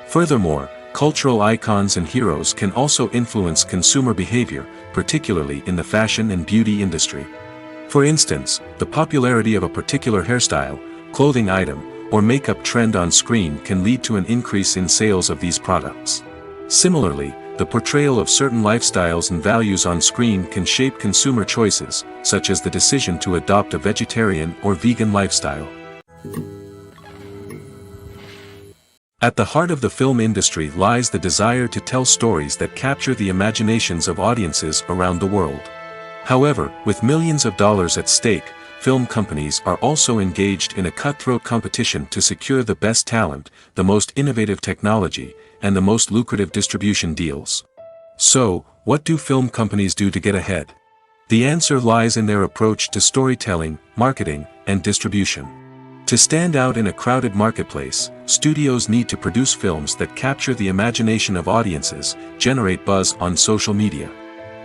Furthermore, cultural icons and heroes can also influence consumer behavior, particularly in the fashion and beauty industry. For instance, the popularity of a particular hairstyle, clothing item, or makeup trend on screen can lead to an increase in sales of these products. Similarly, the portrayal of certain lifestyles and values on screen can shape consumer choices, such as the decision to adopt a vegetarian or vegan lifestyle. At the heart of the film industry lies the desire to tell stories that capture the imaginations of audiences around the world. However, with millions of dollars at stake, film companies are also engaged in a cutthroat competition to secure the best talent, the most innovative technology, and the most lucrative distribution deals. So, what do film companies do to get ahead? The answer lies in their approach to storytelling, marketing, and distribution. To stand out in a crowded marketplace, studios need to produce films that capture the imagination of audiences, generate buzz on social media.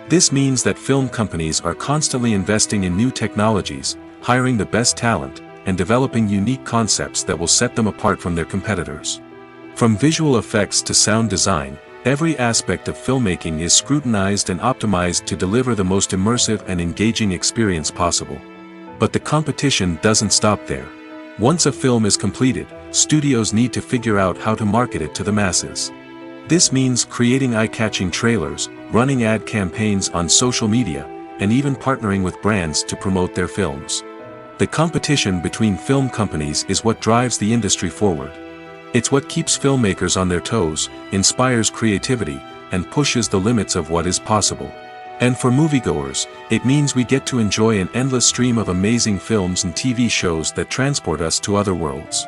This means that film companies are constantly investing in new technologies, hiring the best talent, and developing unique concepts that will set them apart from their competitors. From visual effects to sound design, every aspect of filmmaking is scrutinized and optimized to deliver the most immersive and engaging experience possible. But the competition doesn't stop there. Once a film is completed, studios need to figure out how to market it to the masses. This means creating eye-catching trailers, running ad campaigns on social media, and even partnering with brands to promote their films. The competition between film companies is what drives the industry forward. It's what keeps filmmakers on their toes, inspires creativity, and pushes the limits of what is possible. And for moviegoers, it means we get to enjoy an endless stream of amazing films and TV shows that transport us to other worlds.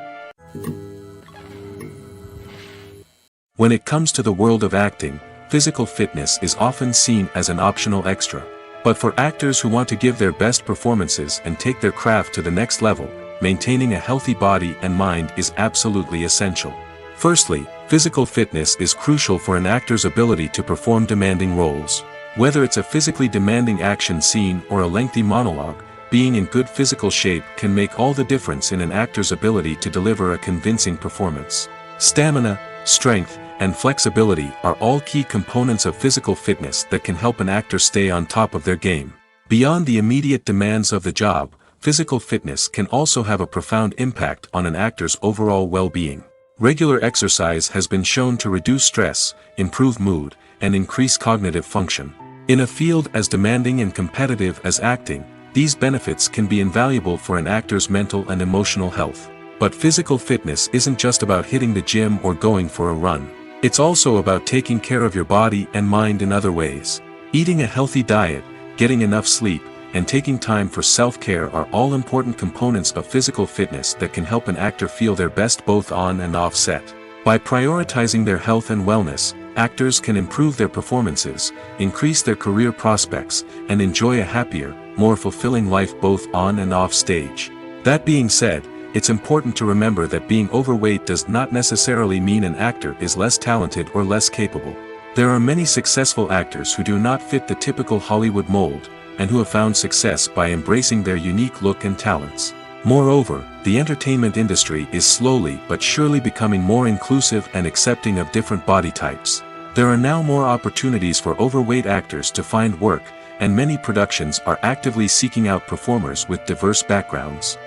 When it comes to the world of acting, physical fitness is often seen as an optional extra. But for actors who want to give their best performances and take their craft to the next level, maintaining a healthy body and mind is absolutely essential. Firstly, physical fitness is crucial for an actor's ability to perform demanding roles. Whether it's a physically demanding action scene or a lengthy monologue, being in good physical shape can make all the difference in an actor's ability to deliver a convincing performance. Stamina, strength, and flexibility are all key components of physical fitness that can help an actor stay on top of their game. Beyond the immediate demands of the job, physical fitness can also have a profound impact on an actor's overall well-being. Regular exercise has been shown to reduce stress, improve mood, and increase cognitive function. In a field as demanding and competitive as acting, these benefits can be invaluable for an actor's mental and emotional health. But physical fitness isn't just about hitting the gym or going for a run. It's also about taking care of your body and mind in other ways. Eating a healthy diet, getting enough sleep, and taking time for self-care are all important components of physical fitness that can help an actor feel their best both on and off set. By prioritizing their health and wellness, actors can improve their performances, increase their career prospects, and enjoy a happier, more fulfilling life both on and off stage. That being said, it's important to remember that being overweight does not necessarily mean an actor is less talented or less capable. There are many successful actors who do not fit the typical Hollywood mold, and who have found success by embracing their unique look and talents. Moreover, the entertainment industry is slowly but surely becoming more inclusive and accepting of different body types. There are now more opportunities for overweight actors to find work, and many productions are actively seeking out performers with diverse backgrounds.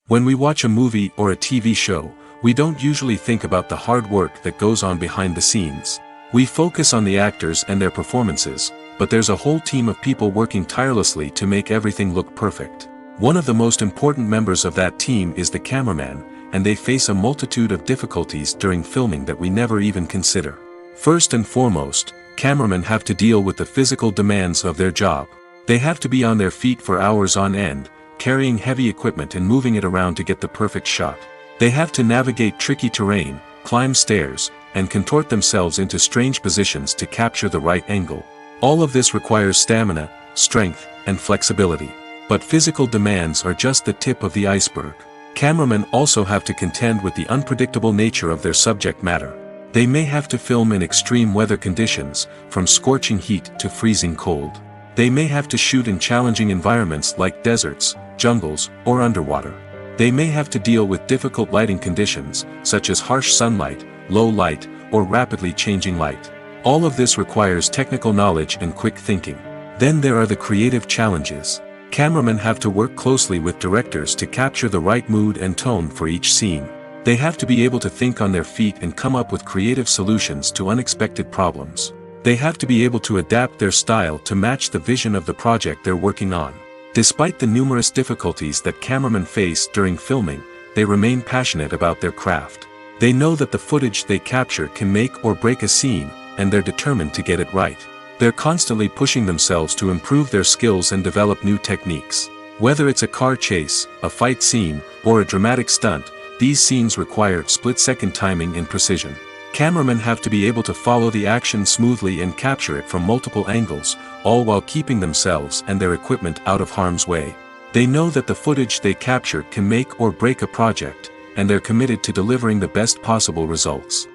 When we watch a movie or a TV show, we don't usually think about the hard work that goes on behind the scenes. We focus on the actors and their performances, but there's a whole team of people working tirelessly to make everything look perfect. One of the most important members of that team is the cameraman, and they face a multitude of difficulties during filming that we never even consider. First and foremost, cameramen have to deal with the physical demands of their job. They have to be on their feet for hours on end, carrying heavy equipment and moving it around to get the perfect shot. They have to navigate tricky terrain, climb stairs, and contort themselves into strange positions to capture the right angle. All of this requires stamina, strength, and flexibility. But physical demands are just the tip of the iceberg. Cameramen also have to contend with the unpredictable nature of their subject matter. They may have to film in extreme weather conditions, from scorching heat to freezing cold. They may have to shoot in challenging environments like deserts, jungles, or underwater. They may have to deal with difficult lighting conditions, such as harsh sunlight, low light, or rapidly changing light. All of this requires technical knowledge and quick thinking. Then there are the creative challenges. Cameramen have to work closely with directors to capture the right mood and tone for each scene. They have to be able to think on their feet and come up with creative solutions to unexpected problems. They have to be able to adapt their style to match the vision of the project they're working on. Despite the numerous difficulties that cameramen face during filming, they remain passionate about their craft. They know that the footage they capture can make or break a scene, and they're determined to get it right. They're constantly pushing themselves to improve their skills and develop new techniques. Whether it's a car chase, a fight scene, or a dramatic stunt, these scenes require split-second timing and precision. Cameramen have to be able to follow the action smoothly and capture it from multiple angles, all while keeping themselves and their equipment out of harm's way. They know that the footage they capture can make or break a project, and they're committed to delivering the best possible results.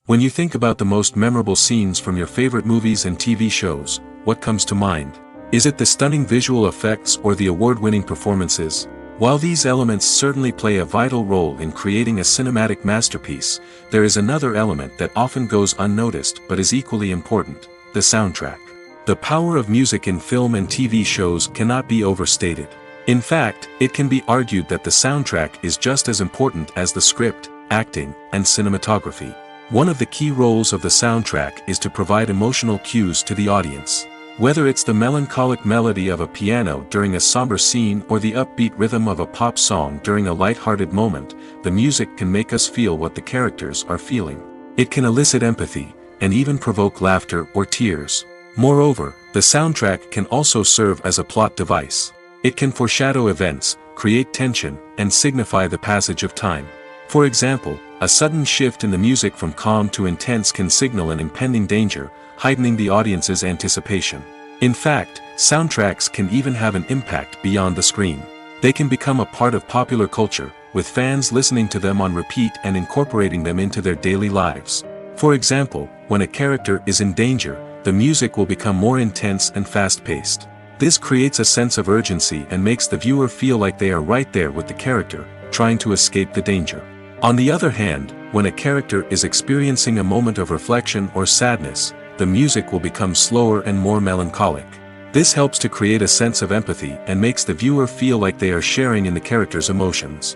When you think about the most memorable scenes from your favorite movies and TV shows, what comes to mind? Is it the stunning visual effects or the award-winning performances? While these elements certainly play a vital role in creating a cinematic masterpiece, there is another element that often goes unnoticed but is equally important: the soundtrack. The power of music in film and TV shows cannot be overstated. In fact, it can be argued that the soundtrack is just as important as the script, acting, and cinematography. One of the key roles of the soundtrack is to provide emotional cues to the audience. Whether it's the melancholic melody of a piano during a somber scene or the upbeat rhythm of a pop song during a light-hearted moment, the music can make us feel what the characters are feeling. It can elicit empathy, and even provoke laughter or tears. Moreover, the soundtrack can also serve as a plot device. It can foreshadow events, create tension, and signify the passage of time. For example, a sudden shift in the music from calm to intense can signal an impending danger, heightening the audience's anticipation. In fact, soundtracks can even have an impact beyond the screen. They can become a part of popular culture, with fans listening to them on repeat and incorporating them into their daily lives. For example, when a character is in danger, the music will become more intense and fast-paced. This creates a sense of urgency and makes the viewer feel like they are right there with the character, trying to escape the danger. On the other hand, when a character is experiencing a moment of reflection or sadness, the music will become slower and more melancholic. This helps to create a sense of empathy and makes the viewer feel like they are sharing in the character's emotions.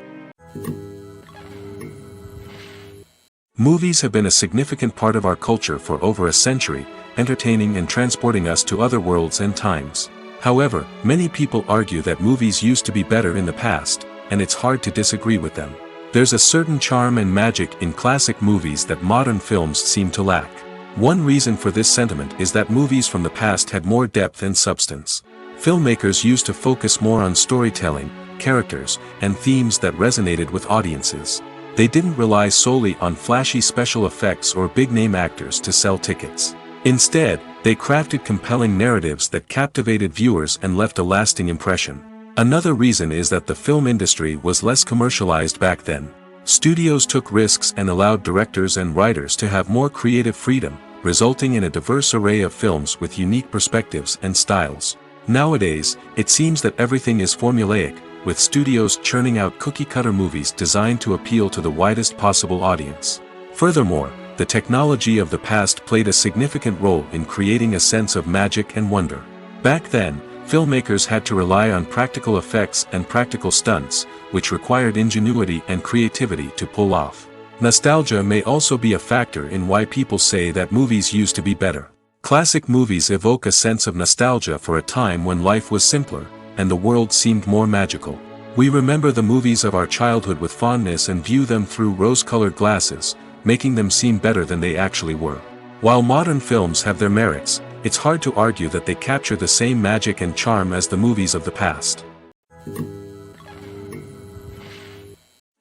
Movies have been a significant part of our culture for over a century, entertaining and transporting us to other worlds and times. However, many people argue that movies used to be better in the past, and it's hard to disagree with them. There's a certain charm and magic in classic movies that modern films seem to lack. One reason for this sentiment is that movies from the past had more depth and substance. Filmmakers used to focus more on storytelling, characters, and themes that resonated with audiences. They didn't rely solely on flashy special effects or big-name actors to sell tickets. Instead, they crafted compelling narratives that captivated viewers and left a lasting impression. Another reason is that the film industry was less commercialized back then. Studios took risks and allowed directors and writers to have more creative freedom, resulting in a diverse array of films with unique perspectives and styles. Nowadays, it seems that everything is formulaic, with studios churning out cookie-cutter movies designed to appeal to the widest possible audience. Furthermore, the technology of the past played a significant role in creating a sense of magic and wonder. Back then, filmmakers had to rely on practical effects and practical stunts, which required ingenuity and creativity to pull off. Nostalgia may also be a factor in why people say that movies used to be better. Classic movies evoke a sense of nostalgia for a time when life was simpler, and the world seemed more magical. We remember the movies of our childhood with fondness and view them through rose-colored glasses, making them seem better than they actually were. While modern films have their merits, it's hard to argue that they capture the same magic and charm as the movies of the past.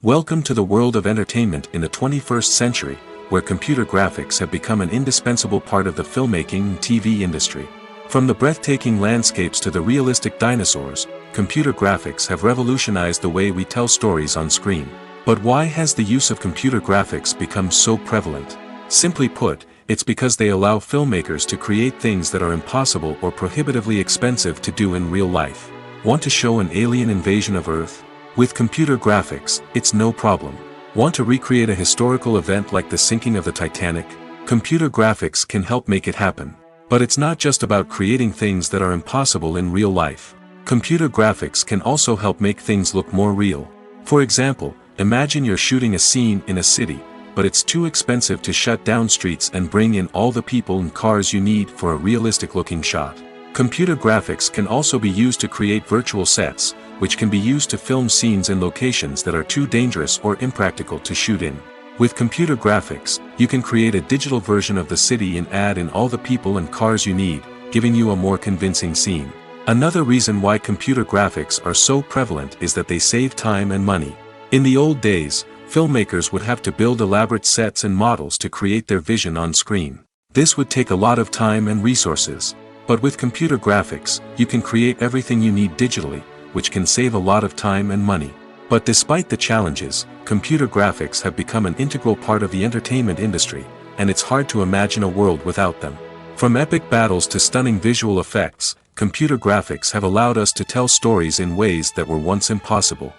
Welcome to the world of entertainment in the 21st century, where computer graphics have become an indispensable part of the filmmaking and TV industry. From the breathtaking landscapes to the realistic dinosaurs, computer graphics have revolutionized the way we tell stories on screen. But why has the use of computer graphics become so prevalent? Simply put, it's because they allow filmmakers to create things that are impossible or prohibitively expensive to do in real life. Want to show an alien invasion of Earth? With computer graphics, it's no problem. Want to recreate a historical event like the sinking of the Titanic? Computer graphics can help make it happen. But it's not just about creating things that are impossible in real life. Computer graphics can also help make things look more real. For example, imagine you're shooting a scene in a city, but it's too expensive to shut down streets and bring in all the people and cars you need for a realistic-looking shot. Computer graphics can also be used to create virtual sets, which can be used to film scenes in locations that are too dangerous or impractical to shoot in. With computer graphics, you can create a digital version of the city and add in all the people and cars you need, giving you a more convincing scene. Another reason why computer graphics are so prevalent is that they save time and money. In the old days, filmmakers would have to build elaborate sets and models to create their vision on screen. This would take a lot of time and resources. But with computer graphics, you can create everything you need digitally, which can save a lot of time and money. But despite the challenges, computer graphics have become an integral part of the entertainment industry, and it's hard to imagine a world without them. From epic battles to stunning visual effects, computer graphics have allowed us to tell stories in ways that were once impossible.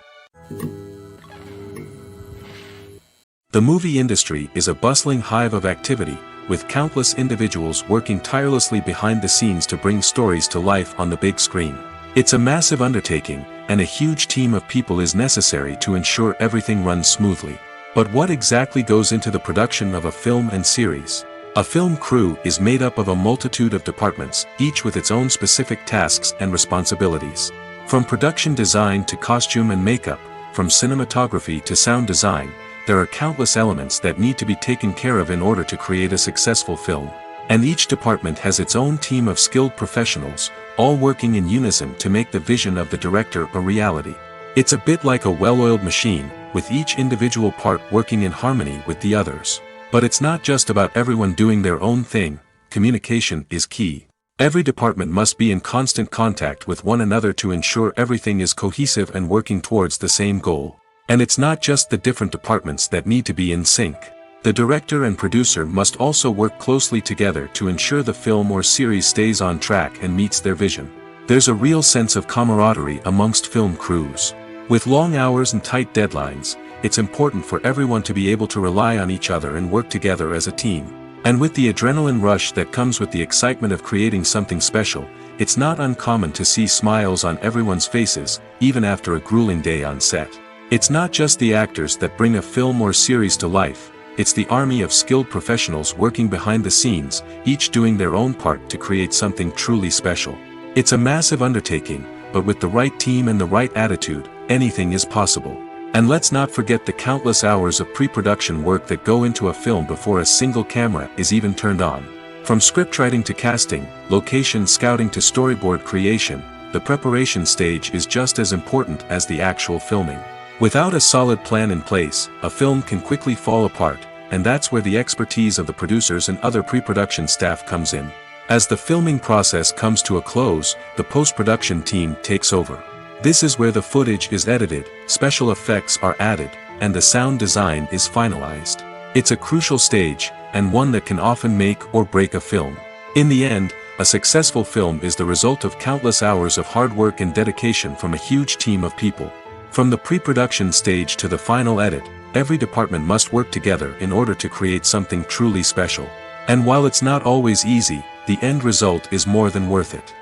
The movie industry is a bustling hive of activity, with countless individuals working tirelessly behind the scenes to bring stories to life on the big screen. It's a massive undertaking, and a huge team of people is necessary to ensure everything runs smoothly. But what exactly goes into the production of a film and series? A film crew is made up of a multitude of departments, each with its own specific tasks and responsibilities. From production design to costume and makeup, from cinematography to sound design, there are countless elements that need to be taken care of in order to create a successful film. And each department has its own team of skilled professionals, all working in unison to make the vision of the director a reality. It's a bit like a well-oiled machine, with each individual part working in harmony with the others. But it's not just about everyone doing their own thing. Communication is key. Every department must be in constant contact with one another to ensure everything is cohesive and working towards the same goal. And it's not just the different departments that need to be in sync. The director and producer must also work closely together to ensure the film or series stays on track and meets their vision. There's a real sense of camaraderie amongst film crews. With long hours and tight deadlines, it's important for everyone to be able to rely on each other and work together as a team. And with the adrenaline rush that comes with the excitement of creating something special, it's not uncommon to see smiles on everyone's faces, even after a grueling day on set. It's not just the actors that bring a film or series to life, it's the army of skilled professionals working behind the scenes, each doing their own part to create something truly special. It's a massive undertaking, but with the right team and the right attitude, anything is possible. And let's not forget the countless hours of pre-production work that go into a film before a single camera is even turned on. From scriptwriting to casting, location scouting to storyboard creation, the preparation stage is just as important as the actual filming. Without a solid plan in place, a film can quickly fall apart, and that's where the expertise of the producers and other pre-production staff comes in. As the filming process comes to a close, the post-production team takes over. This is where the footage is edited, special effects are added, and the sound design is finalized. It's a crucial stage, and one that can often make or break a film. In the end, a successful film is the result of countless hours of hard work and dedication from a huge team of people. From the pre-production stage to the final edit, every department must work together in order to create something truly special. And while it's not always easy, the end result is more than worth it.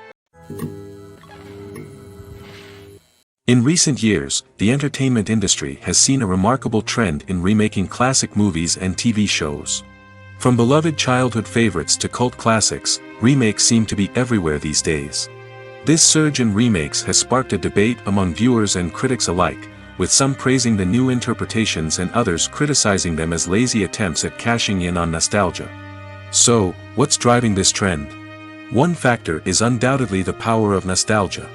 In recent years, the entertainment industry has seen a remarkable trend in remaking classic movies and TV shows. From beloved childhood favorites to cult classics, remakes seem to be everywhere these days. This surge in remakes has sparked a debate among viewers and critics alike, with some praising the new interpretations and others criticizing them as lazy attempts at cashing in on nostalgia. So, what's driving this trend? One factor is undoubtedly the power of nostalgia.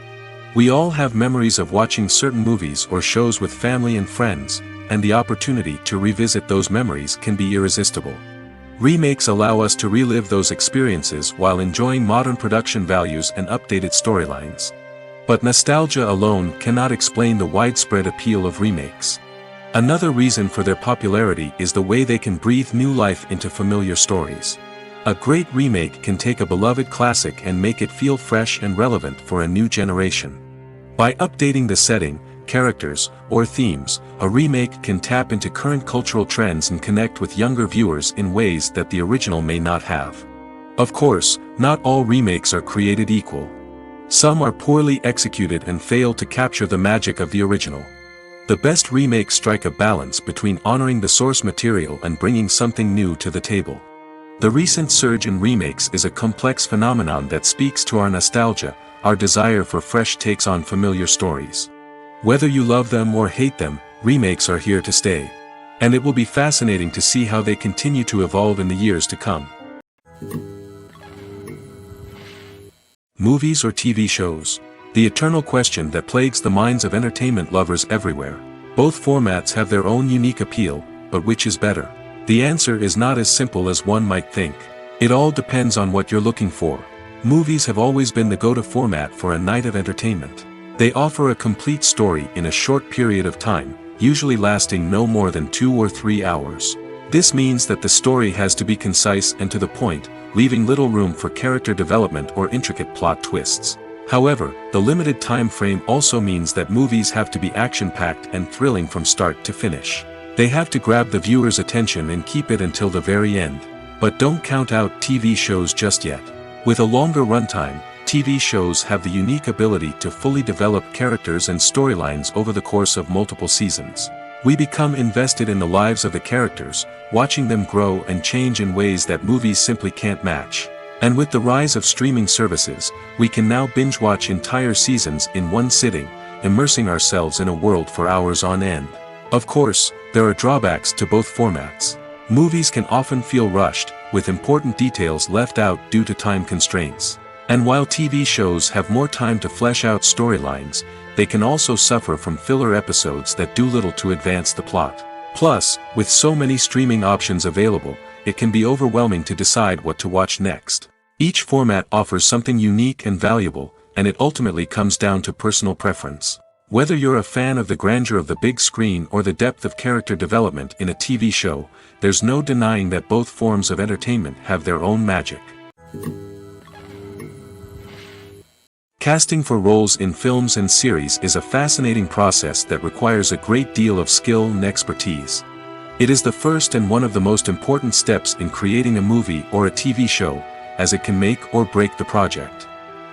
We all have memories of watching certain movies or shows with family and friends, and the opportunity to revisit those memories can be irresistible. Remakes allow us to relive those experiences while enjoying modern production values and updated storylines. But nostalgia alone cannot explain the widespread appeal of remakes. Another reason for their popularity is the way they can breathe new life into familiar stories. A great remake can take a beloved classic and make it feel fresh and relevant for a new generation. By updating the setting, characters, or themes, a remake can tap into current cultural trends and connect with younger viewers in ways that the original may not have. Of course, not all remakes are created equal. Some are poorly executed and fail to capture the magic of the original. The best remakes strike a balance between honoring the source material and bringing something new to the table. The recent surge in remakes is a complex phenomenon that speaks to our nostalgia, our desire for fresh takes on familiar stories. Whether you love them or hate them, remakes are here to stay. And it will be fascinating to see how they continue to evolve in the years to come. Movies or TV shows? The eternal question that plagues the minds of entertainment lovers everywhere. Both formats have their own unique appeal, but which is better? The answer is not as simple as one might think. It all depends on what you're looking for. Movies have always been the go-to format for a night of entertainment. They offer a complete story in a short period of time, usually lasting no more than 2 or 3 hours. This means that the story has to be concise and to the point, leaving little room for character development or intricate plot twists. However, the limited time frame also means that movies have to be action-packed and thrilling from start to finish. They have to grab the viewer's attention and keep it until the very end. But don't count out TV shows just yet. With a longer runtime, TV shows have the unique ability to fully develop characters and storylines over the course of multiple seasons. We become invested in the lives of the characters, watching them grow and change in ways that movies simply can't match. And with the rise of streaming services, we can now binge-watch entire seasons in one sitting, immersing ourselves in a world for hours on end. Of course, there are drawbacks to both formats. Movies can often feel rushed, with important details left out due to time constraints. And while TV shows have more time to flesh out storylines, they can also suffer from filler episodes that do little to advance the plot. Plus, with so many streaming options available, it can be overwhelming to decide what to watch next. Each format offers something unique and valuable, and it ultimately comes down to personal preference. Whether you're a fan of the grandeur of the big screen or the depth of character development in a TV show, there's no denying that both forms of entertainment have their own magic. Casting for roles in films and series is a fascinating process that requires a great deal of skill and expertise. It is the first and one of the most important steps in creating a movie or a TV show, as it can make or break the project.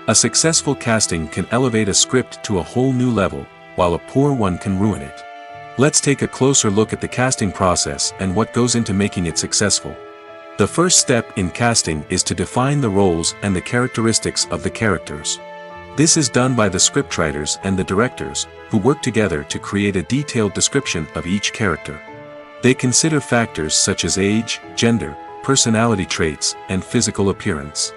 A successful casting can elevate a script to a whole new level, while a poor one can ruin it. Let's take a closer look at the casting process and what goes into making it successful. The first step in casting is to define the roles and the characteristics of the characters. This is done by the scriptwriters and the directors, who work together to create a detailed description of each character. They consider factors such as age, gender, personality traits, and physical appearance.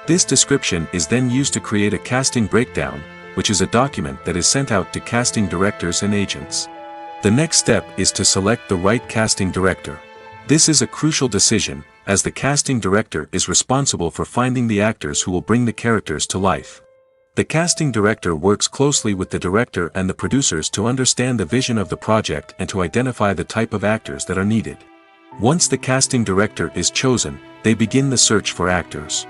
This description is then used to create a casting breakdown, which is a document that is sent out to casting directors and agents. The next step is to select the right casting director. This is a crucial decision, as the casting director is responsible for finding the actors who will bring the characters to life. The casting director works closely with the director and the producers to understand the vision of the project and to identify the type of actors that are needed. Once the casting director is chosen, they begin the search for actors.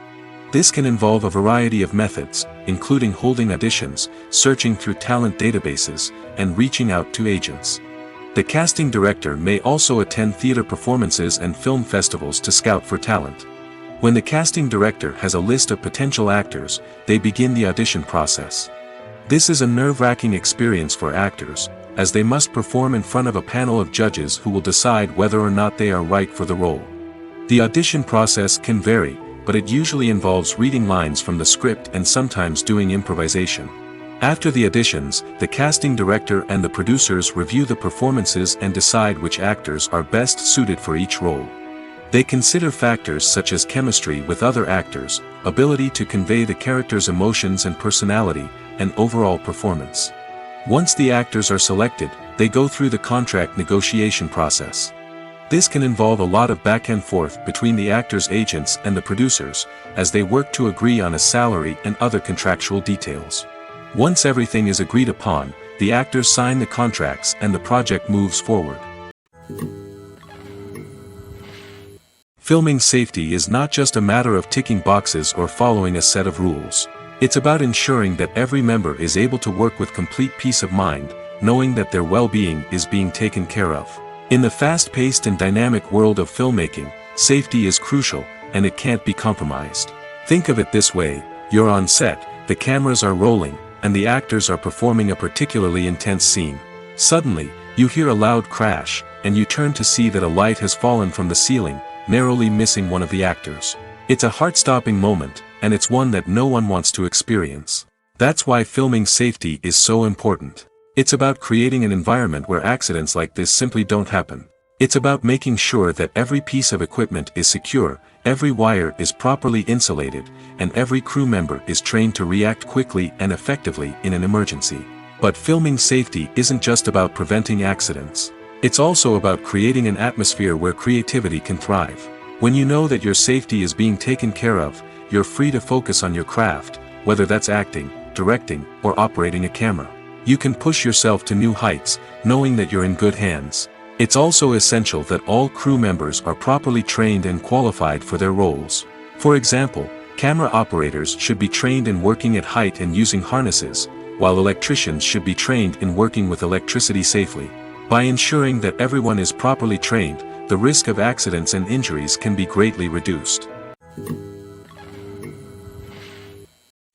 This can involve a variety of methods, including holding auditions, searching through talent databases, and reaching out to agents. The casting director may also attend theater performances and film festivals to scout for talent. When the casting director has a list of potential actors, they begin the audition process. This is a nerve-wracking experience for actors, as they must perform in front of a panel of judges who will decide whether or not they are right for the role. The audition process can vary, but it usually involves reading lines from the script and sometimes doing improvisation. After the auditions, the casting director and the producers review the performances and decide which actors are best suited for each role. They consider factors such as chemistry with other actors, ability to convey the character's emotions and personality, and overall performance. Once the actors are selected, they go through the contract negotiation process. This can involve a lot of back and forth between the actors' agents and the producers, as they work to agree on a salary and other contractual details. Once everything is agreed upon, the actors sign the contracts and the project moves forward. Filming safety is not just a matter of ticking boxes or following a set of rules. It's about ensuring that every member is able to work with complete peace of mind, knowing that their well-being is being taken care of. In the fast-paced and dynamic world of filmmaking, safety is crucial, and it can't be compromised. Think of it this way: you're on set, the cameras are rolling, and the actors are performing a particularly intense scene. Suddenly, you hear a loud crash, and you turn to see that a light has fallen from the ceiling, narrowly missing one of the actors. It's a heart-stopping moment, and it's one that no one wants to experience. That's why filming safety is so important. It's about creating an environment where accidents like this simply don't happen. It's about making sure that every piece of equipment is secure, every wire is properly insulated, and every crew member is trained to react quickly and effectively in an emergency. But filming safety isn't just about preventing accidents. It's also about creating an atmosphere where creativity can thrive. When you know that your safety is being taken care of, you're free to focus on your craft, whether that's acting, directing, or operating a camera. You can push yourself to new heights, knowing that you're in good hands. It's also essential that all crew members are properly trained and qualified for their roles. For example, camera operators should be trained in working at height and using harnesses, while electricians should be trained in working with electricity safely. By ensuring that everyone is properly trained, the risk of accidents and injuries can be greatly reduced.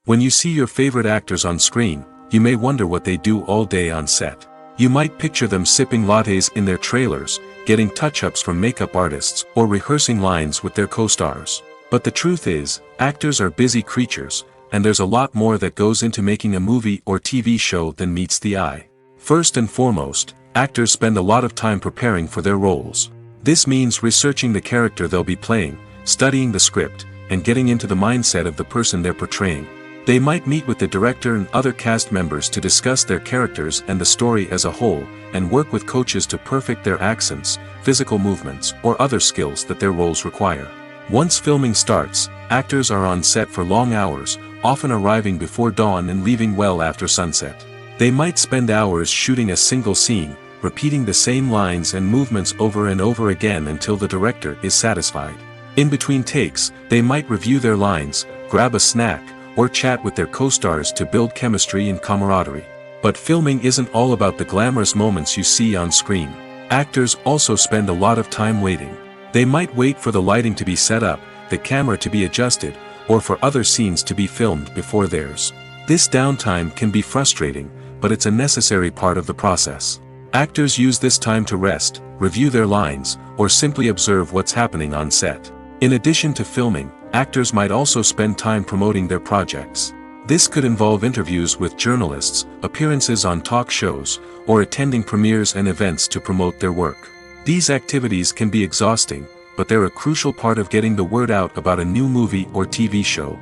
When you see your favorite actors on screen, you may wonder what they do all day on set. You might picture them sipping lattes in their trailers, getting touch-ups from makeup artists, or rehearsing lines with their co-stars. But the truth is, actors are busy creatures, and there's a lot more that goes into making a movie or TV show than meets the eye. First and foremost, actors spend a lot of time preparing for their roles. This means researching the character they'll be playing, studying the script, and getting into the mindset of the person they're portraying. They might meet with the director and other cast members to discuss their characters and the story as a whole, and work with coaches to perfect their accents, physical movements, or other skills that their roles require. Once filming starts, actors are on set for long hours, often arriving before dawn and leaving well after sunset. They might spend hours shooting a single scene, repeating the same lines and movements over and over again until the director is satisfied. In between takes, they might review their lines, grab a snack, or chat with their co-stars to build chemistry and camaraderie. But filming isn't all about the glamorous moments you see on screen. Actors also spend a lot of time waiting. They might wait for the lighting to be set up, the camera to be adjusted, or for other scenes to be filmed before theirs. This downtime can be frustrating, but it's a necessary part of the process. Actors use this time to rest, review their lines, or simply observe what's happening on set. In addition to filming, actors might also spend time promoting their projects. This could involve interviews with journalists, appearances on talk shows, or attending premieres and events to promote their work. These activities can be exhausting, but they're a crucial part of getting the word out about a new movie or TV show.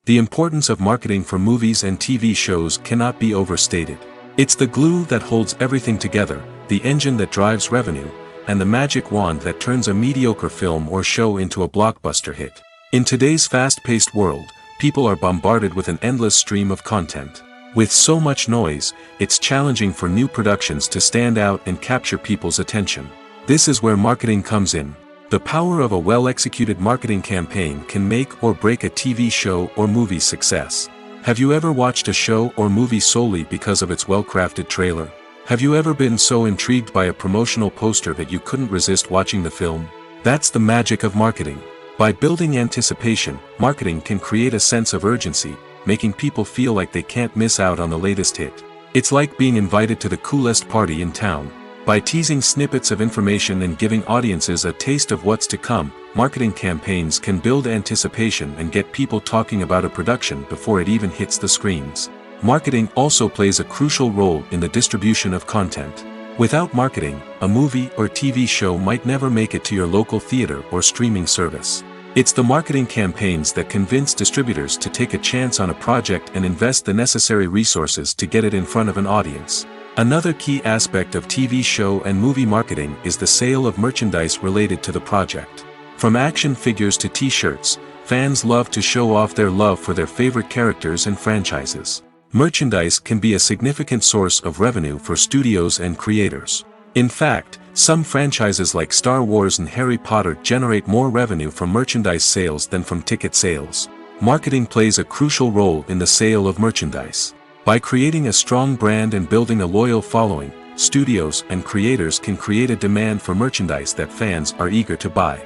The importance of marketing for movies and TV shows cannot be overstated. It's the glue that holds everything together, the engine that drives revenue, and the magic wand that turns a mediocre film or show into a blockbuster hit. In today's fast-paced world, people are bombarded with an endless stream of content. With so much noise, it's challenging for new productions to stand out and capture people's attention. This is where marketing comes in. The power of a well-executed marketing campaign can make or break a TV show or movie's success. Have you ever watched a show or movie solely because of its well-crafted trailer? Have you ever been so intrigued by a promotional poster that you couldn't resist watching the film? That's the magic of marketing. By building anticipation, marketing can create a sense of urgency, making people feel like they can't miss out on the latest hit. It's like being invited to the coolest party in town. By teasing snippets of information and giving audiences a taste of what's to come, marketing campaigns can build anticipation and get people talking about a production before it even hits the screens. Marketing also plays a crucial role in the distribution of content. Without marketing, a movie or TV show might never make it to your local theater or streaming service. It's the marketing campaigns that convince distributors to take a chance on a project and invest the necessary resources to get it in front of an audience. Another key aspect of TV show and movie marketing is the sale of merchandise related to the project. From action figures to t-shirts, fans love to show off their love for their favorite characters and franchises. Merchandise can be a significant source of revenue for studios and creators. In fact, some franchises like Star Wars and Harry Potter generate more revenue from merchandise sales than from ticket sales. Marketing plays a crucial role in the sale of merchandise. By creating a strong brand and building a loyal following, studios and creators can create a demand for merchandise that fans are eager to buy.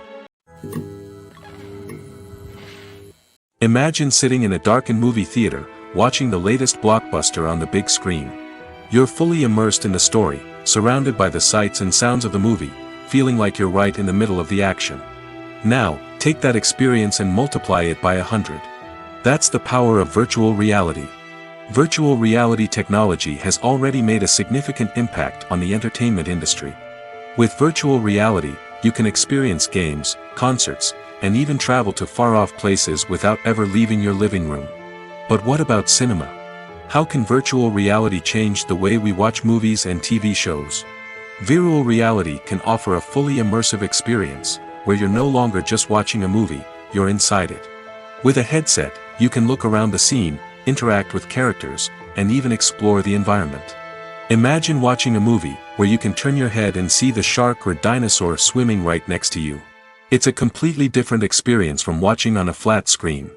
Imagine sitting in a darkened movie theater, watching the latest blockbuster on the big screen. You're fully immersed in the story, surrounded by the sights and sounds of the movie, feeling like you're right in the middle of the action. Now, take that experience and multiply it by 100. That's the power of virtual reality. Virtual reality technology has already made a significant impact on the entertainment industry. With virtual reality, you can experience games, concerts, and even travel to far-off places without ever leaving your living room. But what about cinema? How can virtual reality change the way we watch movies and TV shows? Virtual reality can offer a fully immersive experience, where you're no longer just watching a movie, you're inside it. With a headset, you can look around the scene, interact with characters, and even explore the environment. Imagine watching a movie where you can turn your head and see the shark or dinosaur swimming right next to you. It's a completely different experience from watching on a flat screen.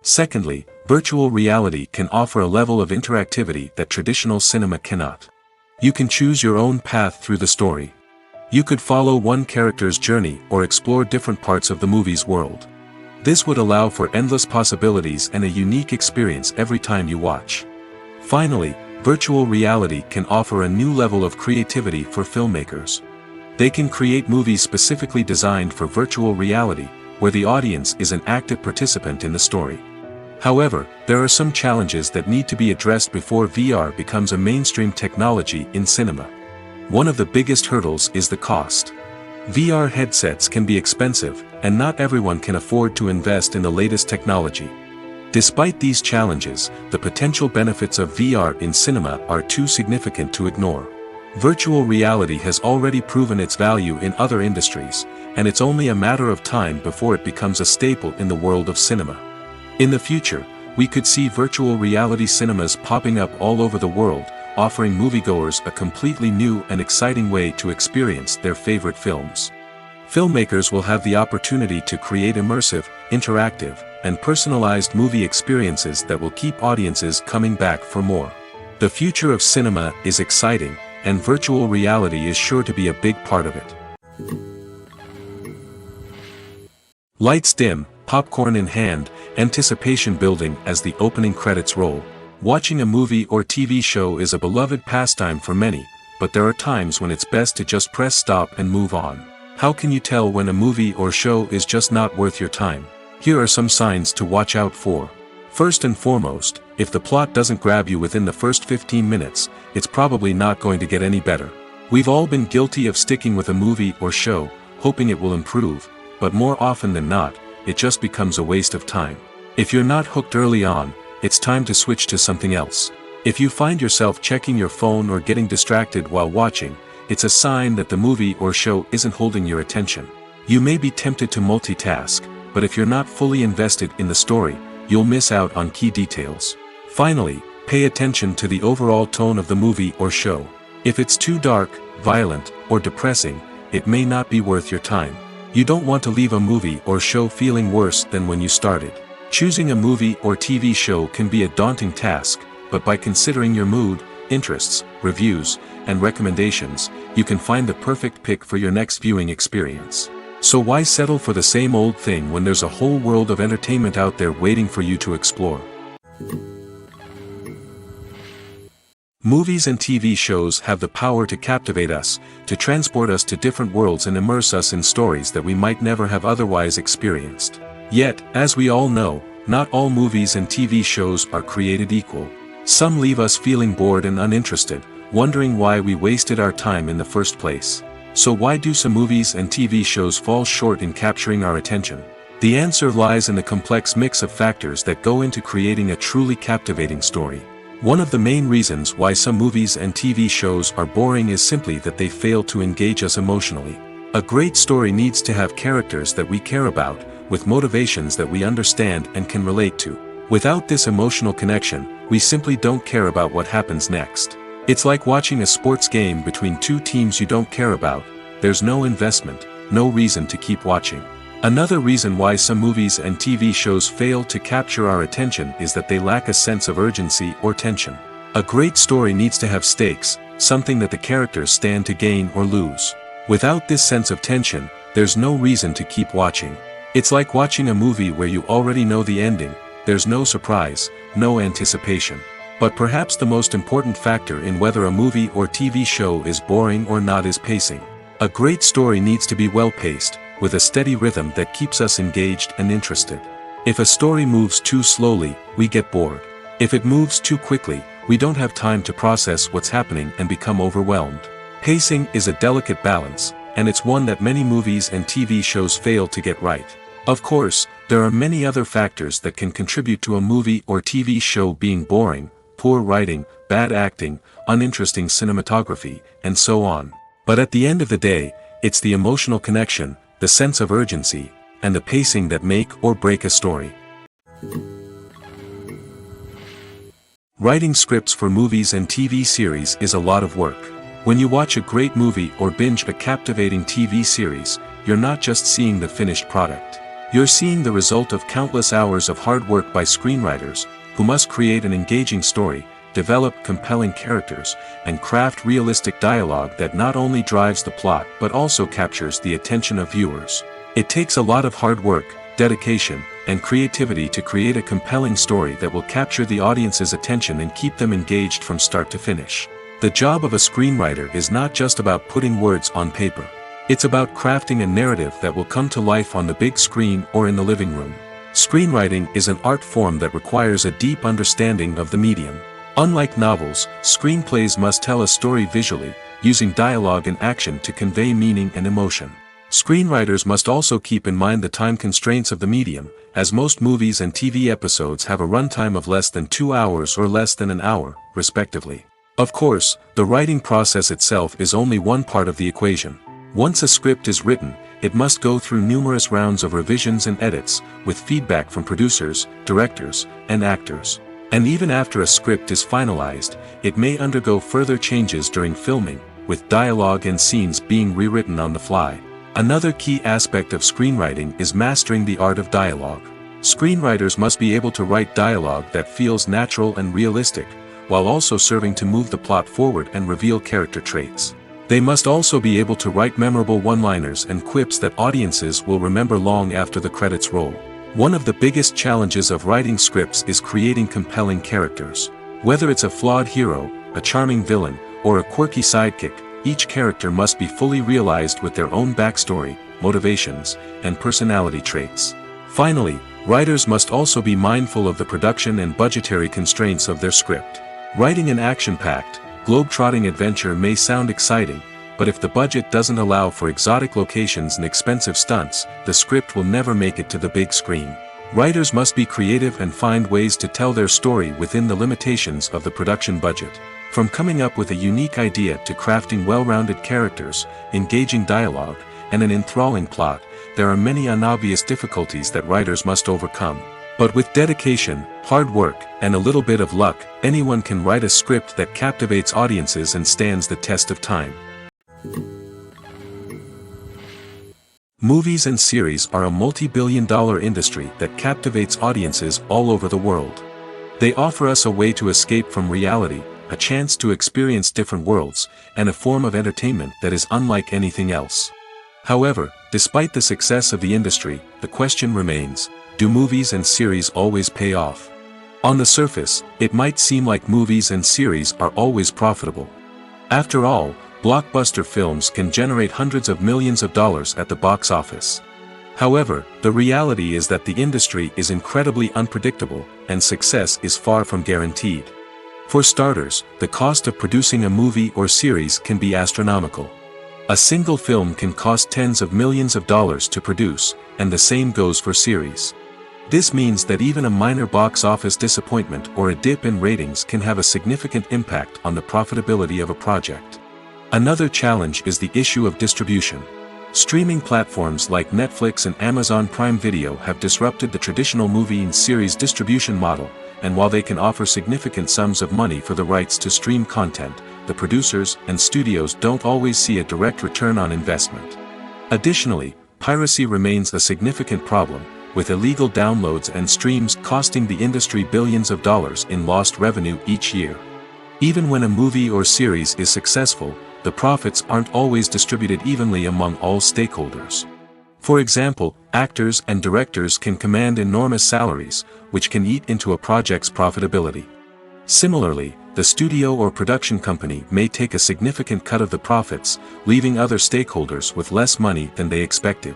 Secondly, virtual reality can offer a level of interactivity that traditional cinema cannot. You can choose your own path through the story. You could follow one character's journey or explore different parts of the movie's world. This would allow for endless possibilities and a unique experience every time you watch. Finally, virtual reality can offer a new level of creativity for filmmakers. They can create movies specifically designed for virtual reality, where the audience is an active participant in the story. However, there are some challenges that need to be addressed before VR becomes a mainstream technology in cinema. One of the biggest hurdles is the cost. VR headsets can be expensive, and not everyone can afford to invest in the latest technology. Despite these challenges, the potential benefits of VR in cinema are too significant to ignore. Virtual reality has already proven its value in other industries, and it's only a matter of time before it becomes a staple in the world of cinema. In the future, we could see virtual reality cinemas popping up all over the world, offering moviegoers a completely new and exciting way to experience their favorite films. Filmmakers will have the opportunity to create immersive, interactive, and personalized movie experiences that will keep audiences coming back for more. The future of cinema is exciting, and virtual reality is sure to be a big part of it. Lights dim, popcorn in hand, anticipation building as the opening credits roll. Watching a movie or TV show is a beloved pastime for many, but there are times when it's best to just press stop and move on. How can you tell when a movie or show is just not worth your time? Here are some signs to watch out for. First and foremost, if the plot doesn't grab you within the first 15 minutes, it's probably not going to get any better. We've all been guilty of sticking with a movie or show, hoping it will improve, but more often than not, it just becomes a waste of time. If you're not hooked early on, it's time to switch to something else. If you find yourself checking your phone or getting distracted while watching, it's a sign that the movie or show isn't holding your attention. You may be tempted to multitask, but if you're not fully invested in the story, you'll miss out on key details. Finally, pay attention to the overall tone of the movie or show. If it's too dark, violent, or depressing, it may not be worth your time. You don't want to leave a movie or show feeling worse than when you started. Choosing a movie or TV show can be a daunting task, but by considering your mood, interests, reviews, and recommendations, you can find the perfect pick for your next viewing experience. So why settle for the same old thing when there's a whole world of entertainment out there waiting for you to explore? Movies and TV shows have the power to captivate us, to transport us to different worlds and immerse us in stories that we might never have otherwise experienced. Yet, as we all know, not all movies and TV shows are created equal. Some leave us feeling bored and uninterested, wondering why we wasted our time in the first place. So why do some movies and TV shows fall short in capturing our attention? The answer lies in the complex mix of factors that go into creating a truly captivating story. One of the main reasons why some movies and TV shows are boring is simply that they fail to engage us emotionally. A great story needs to have characters that we care about, with motivations that we understand and can relate to. Without this emotional connection, we simply don't care about what happens next. It's like watching a sports game between two teams you don't care about. There's no investment, no reason to keep watching. Another reason why some movies and TV shows fail to capture our attention is that they lack a sense of urgency or tension. A great story needs to have stakes, something that the characters stand to gain or lose. Without this sense of tension, there's no reason to keep watching. It's like watching a movie where you already know the ending. There's no surprise, no anticipation. But perhaps the most important factor in whether a movie or TV show is boring or not is pacing. A great story needs to be well-paced, with a steady rhythm that keeps us engaged and interested. If a story moves too slowly, we get bored. If it moves too quickly, we don't have time to process what's happening and become overwhelmed. Pacing is a delicate balance, and it's one that many movies and TV shows fail to get right. Of course, there are many other factors that can contribute to a movie or TV show being boring: poor writing, bad acting, uninteresting cinematography, and so on. But at the end of the day, it's the emotional connection, the sense of urgency, and the pacing that make or break a story. Writing scripts for movies and TV series is a lot of work. When you watch a great movie or binge a captivating TV series, you're not just seeing the finished product. You're seeing the result of countless hours of hard work by screenwriters, who must create an engaging story, develop compelling characters, and craft realistic dialogue that not only drives the plot but also captures the attention of viewers. It takes a lot of hard work, dedication, and creativity to create a compelling story that will capture the audience's attention and keep them engaged from start to finish. The job of a screenwriter is not just about putting words on paper. It's about crafting a narrative that will come to life on the big screen or in the living room. Screenwriting is an art form that requires a deep understanding of the medium. Unlike novels, screenplays must tell a story visually, using dialogue and action to convey meaning and emotion. Screenwriters must also keep in mind the time constraints of the medium, as most movies and TV episodes have a runtime of less than 2 hours or less than an hour, respectively. Of course, the writing process itself is only one part of the equation. Once a script is written, it must go through numerous rounds of revisions and edits, with feedback from producers, directors, and actors. And even after a script is finalized, it may undergo further changes during filming, with dialogue and scenes being rewritten on the fly. Another key aspect of screenwriting is mastering the art of dialogue. Screenwriters must be able to write dialogue that feels natural and realistic, while also serving to move the plot forward and reveal character traits. They must also be able to write memorable one-liners and quips that audiences will remember long after the credits roll. One of the biggest challenges of writing scripts is creating compelling characters. Whether it's a flawed hero, a charming villain, or a quirky sidekick, each character must be fully realized with their own backstory, motivations, and personality traits. Finally, writers must also be mindful of the production and budgetary constraints of their script. Writing an action-packed, globe-trotting adventure may sound exciting, but if the budget doesn't allow for exotic locations and expensive stunts, the script will never make it to the big screen. Writers must be creative and find ways to tell their story within the limitations of the production budget. From coming up with a unique idea to crafting well-rounded characters, engaging dialogue, and an enthralling plot, there are many unobvious difficulties that writers must overcome. But with dedication, hard work, and a little bit of luck, anyone can write a script that captivates audiences and stands the test of time. Movies and series are a multi-billion-dollar industry that captivates audiences all over the world. They offer us a way to escape from reality, a chance to experience different worlds, and a form of entertainment that is unlike anything else. However, despite the success of the industry, the question remains: do movies and series always pay off? On the surface, it might seem like movies and series are always profitable. After all, blockbuster films can generate hundreds of millions of dollars at the box office. However, the reality is that the industry is incredibly unpredictable, and success is far from guaranteed. For starters, the cost of producing a movie or series can be astronomical. A single film can cost tens of millions of dollars to produce, and the same goes for series. This means that even a minor box office disappointment or a dip in ratings can have a significant impact on the profitability of a project. Another challenge is the issue of distribution. Streaming platforms like Netflix and Amazon Prime Video have disrupted the traditional movie and series distribution model, and while they can offer significant sums of money for the rights to stream content, the producers and studios don't always see a direct return on investment. Additionally, piracy remains a significant problem, with illegal downloads and streams costing the industry billions of dollars in lost revenue each year. Even when a movie or series is successful, the profits aren't always distributed evenly among all stakeholders. For example, actors and directors can command enormous salaries, which can eat into a project's profitability. Similarly, the studio or production company may take a significant cut of the profits, leaving other stakeholders with less money than they expected.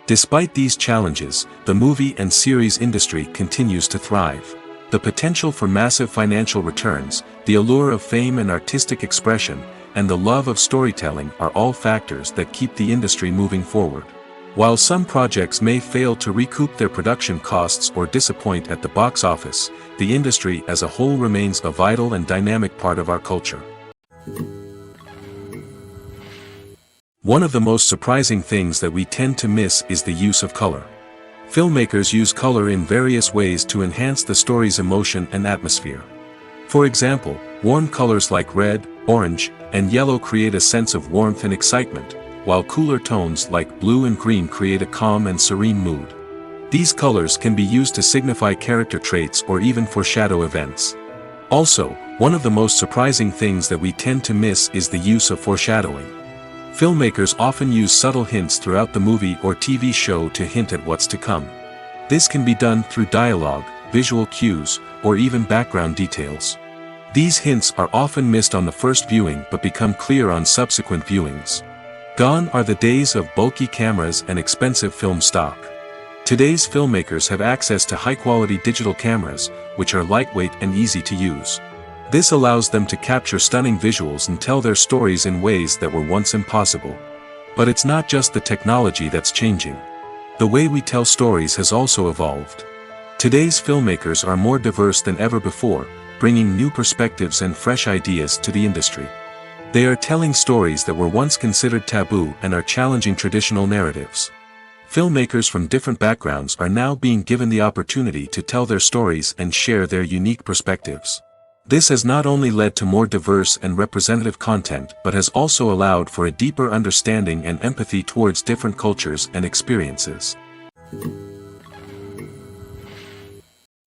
Despite these challenges, the movie and series industry continues to thrive. The potential for massive financial returns, the allure of fame and artistic expression, and the love of storytelling are all factors that keep the industry moving forward. While some projects may fail to recoup their production costs or disappoint at the box office, the industry as a whole remains a vital and dynamic part of our culture. One of the most surprising things that we tend to miss is the use of color. Filmmakers use color in various ways to enhance the story's emotion and atmosphere. For example, warm colors like red, orange, and yellow create a sense of warmth and excitement, while cooler tones like blue and green create a calm and serene mood. These colors can be used to signify character traits or even foreshadow events. Also, one of the most surprising things that we tend to miss is the use of foreshadowing. Filmmakers often use subtle hints throughout the movie or TV show to hint at what's to come. This can be done through dialogue, visual cues, or even background details. These hints are often missed on the first viewing but become clear on subsequent viewings. Gone are the days of bulky cameras and expensive film stock. Today's filmmakers have access to high-quality digital cameras, which are lightweight and easy to use. This allows them to capture stunning visuals and tell their stories in ways that were once impossible. But it's not just the technology that's changing. The way we tell stories has also evolved. Today's filmmakers are more diverse than ever before, bringing new perspectives and fresh ideas to the industry. They are telling stories that were once considered taboo and are challenging traditional narratives. Filmmakers from different backgrounds are now being given the opportunity to tell their stories and share their unique perspectives. This has not only led to more diverse and representative content but has also allowed for a deeper understanding and empathy towards different cultures and experiences.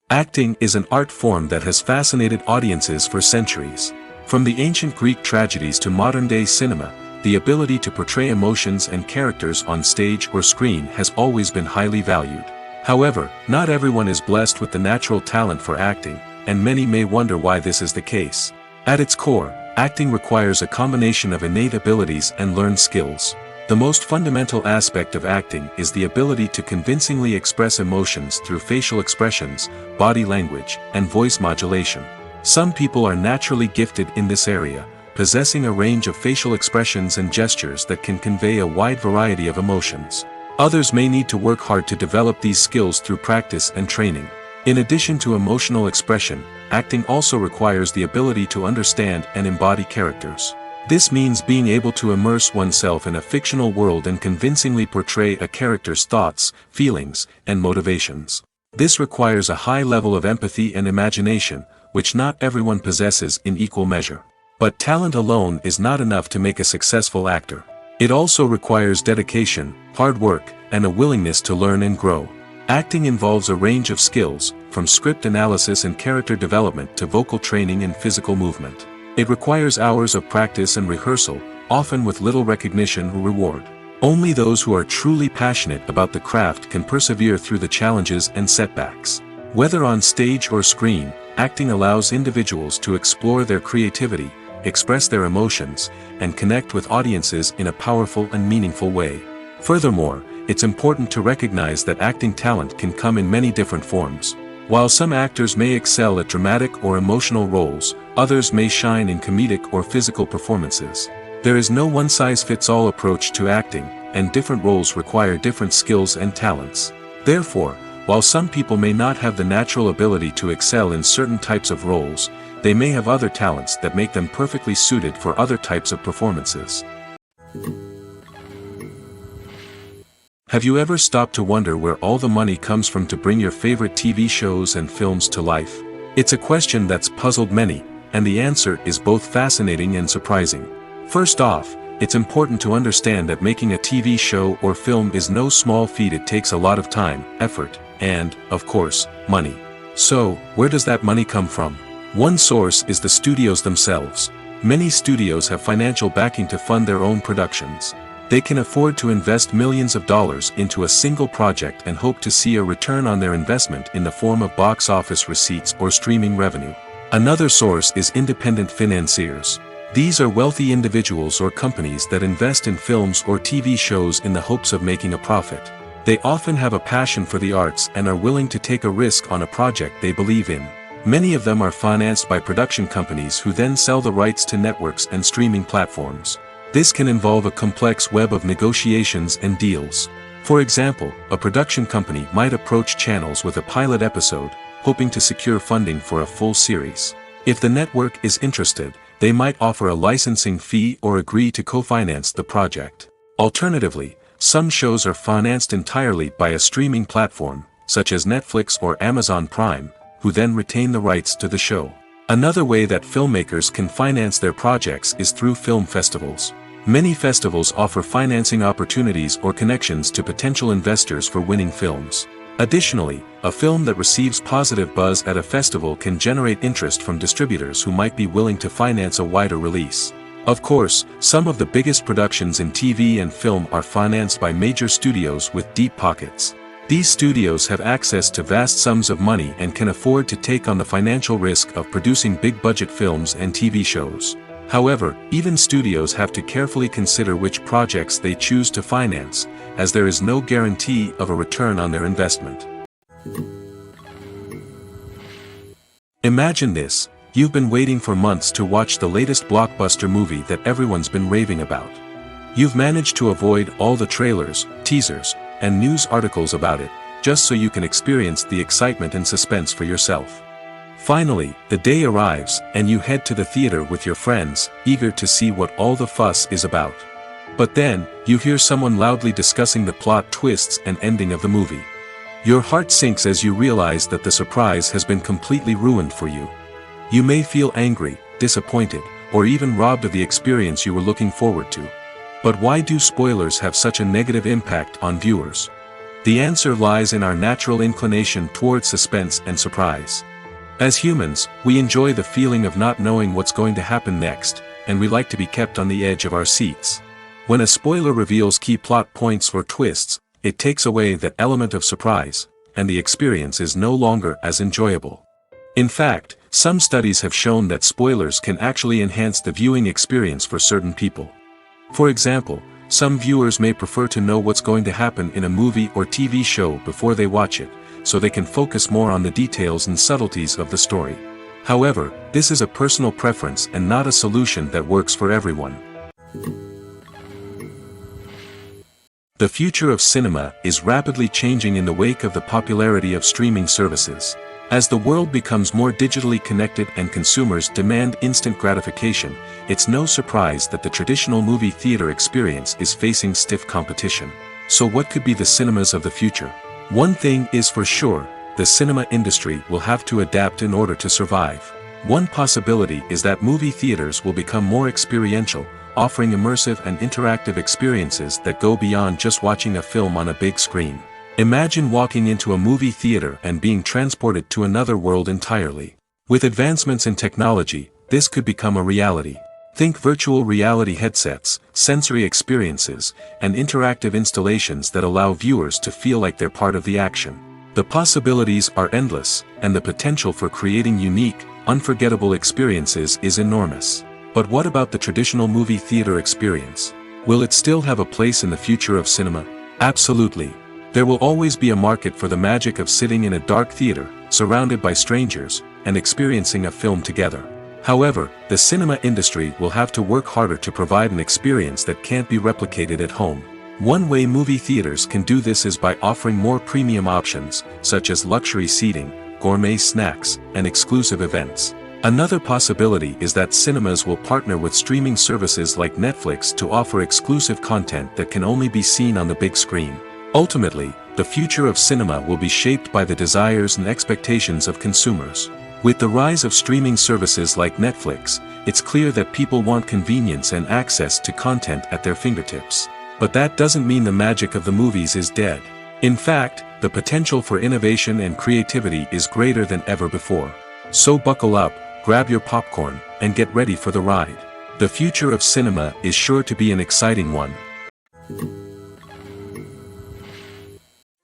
Acting is an art form that has fascinated audiences for centuries. From the ancient Greek tragedies to modern-day cinema, the ability to portray emotions and characters on stage or screen has always been highly valued. However, not everyone is blessed with the natural talent for acting, and many may wonder why this is the case. At its core, acting requires a combination of innate abilities and learned skills. The most fundamental aspect of acting is the ability to convincingly express emotions through facial expressions, body language, and voice modulation. Some people are naturally gifted in this area, possessing a range of facial expressions and gestures that can convey a wide variety of emotions. Others may need to work hard to develop these skills through practice and training. In addition to emotional expression, acting also requires the ability to understand and embody characters. This means being able to immerse oneself in a fictional world and convincingly portray a character's thoughts, feelings, and motivations. This requires a high level of empathy and imagination, which not everyone possesses in equal measure. But talent alone is not enough to make a successful actor. It also requires dedication, hard work, and a willingness to learn and grow. Acting involves a range of skills, from script analysis and character development to vocal training and physical movement. It requires hours of practice and rehearsal, often with little recognition or reward. Only those who are truly passionate about the craft can persevere through the challenges and setbacks. Whether on stage or screen, acting allows individuals to explore their creativity, express their emotions, and connect with audiences in a powerful and meaningful way. Furthermore, it's important to recognize that acting talent can come in many different forms. While some actors may excel at dramatic or emotional roles, others may shine in comedic or physical performances. There is no one-size-fits-all approach to acting, and different roles require different skills and talents. Therefore, while some people may not have the natural ability to excel in certain types of roles, they may have other talents that make them perfectly suited for other types of performances. Have you ever stopped to wonder where all the money comes from to bring your favorite TV shows and films to life? It's a question that's puzzled many, and the answer is both fascinating and surprising. First off, it's important to understand that making a TV show or film is no small feat. It takes a lot of time, effort, and, of course, money. So, where does that money come from? One source is the studios themselves. Many studios have financial backing to fund their own productions. They can afford to invest millions of dollars into a single project and hope to see a return on their investment in the form of box office receipts or streaming revenue. Another source is independent financiers. These are wealthy individuals or companies that invest in films or TV shows in the hopes of making a profit. They often have a passion for the arts and are willing to take a risk on a project they believe in. Many of them are financed by production companies who then sell the rights to networks and streaming platforms. This can involve a complex web of negotiations and deals. For example, a production company might approach channels with a pilot episode, hoping to secure funding for a full series. If the network is interested, they might offer a licensing fee or agree to co-finance the project. Alternatively, some shows are financed entirely by a streaming platform, such as Netflix or Amazon Prime, who then retain the rights to the show. Another way that filmmakers can finance their projects is through film festivals. Many festivals offer financing opportunities or connections to potential investors for winning films. Additionally, a film that receives positive buzz at a festival can generate interest from distributors who might be willing to finance a wider release. Of course, some of the biggest productions in TV and film are financed by major studios with deep pockets. These studios have access to vast sums of money and can afford to take on the financial risk of producing big-budget films and TV shows. However, even studios have to carefully consider which projects they choose to finance, as there is no guarantee of a return on their investment. Imagine this: you've been waiting for months to watch the latest blockbuster movie that everyone's been raving about. You've managed to avoid all the trailers, teasers, and news articles about it, just so you can experience the excitement and suspense for yourself. Finally, the day arrives, and you head to the theater with your friends, eager to see what all the fuss is about. But then, you hear someone loudly discussing the plot twists and ending of the movie. Your heart sinks as you realize that the surprise has been completely ruined for you. You may feel angry, disappointed, or even robbed of the experience you were looking forward to. But why do spoilers have such a negative impact on viewers? The answer lies in our natural inclination towards suspense and surprise. As humans, we enjoy the feeling of not knowing what's going to happen next, and we like to be kept on the edge of our seats. When a spoiler reveals key plot points or twists, it takes away that element of surprise, and the experience is no longer as enjoyable. In fact, some studies have shown that spoilers can actually enhance the viewing experience for certain people. For example, some viewers may prefer to know what's going to happen in a movie or TV show before they watch it, so they can focus more on the details and subtleties of the story. However, this is a personal preference and not a solution that works for everyone. The future of cinema is rapidly changing in the wake of the popularity of streaming services. As the world becomes more digitally connected and consumers demand instant gratification, it's no surprise that the traditional movie theater experience is facing stiff competition. So what could be the cinemas of the future? One thing is for sure: the cinema industry will have to adapt in order to survive. One possibility is that movie theaters will become more experiential, offering immersive and interactive experiences that go beyond just watching a film on a big screen. Imagine walking into a movie theater and being transported to another world entirely. With advancements in technology, this could become a reality. Think virtual reality headsets, sensory experiences, and interactive installations that allow viewers to feel like they're part of the action. The possibilities are endless, and the potential for creating unique, unforgettable experiences is enormous. But what about the traditional movie theater experience? Will it still have a place in the future of cinema? Absolutely. There will always be a market for the magic of sitting in a dark theater, surrounded by strangers, and experiencing a film together. However, the cinema industry will have to work harder to provide an experience that can't be replicated at home. One way movie theaters can do this is by offering more premium options, such as luxury seating, gourmet snacks, and exclusive events. Another possibility is that cinemas will partner with streaming services like Netflix to offer exclusive content that can only be seen on the big screen. Ultimately, the future of cinema will be shaped by the desires and expectations of consumers. With the rise of streaming services like Netflix, it's clear that people want convenience and access to content at their fingertips. But that doesn't mean the magic of the movies is dead. In fact, the potential for innovation and creativity is greater than ever before. So buckle up, grab your popcorn, and get ready for the ride. The future of cinema is sure to be an exciting one.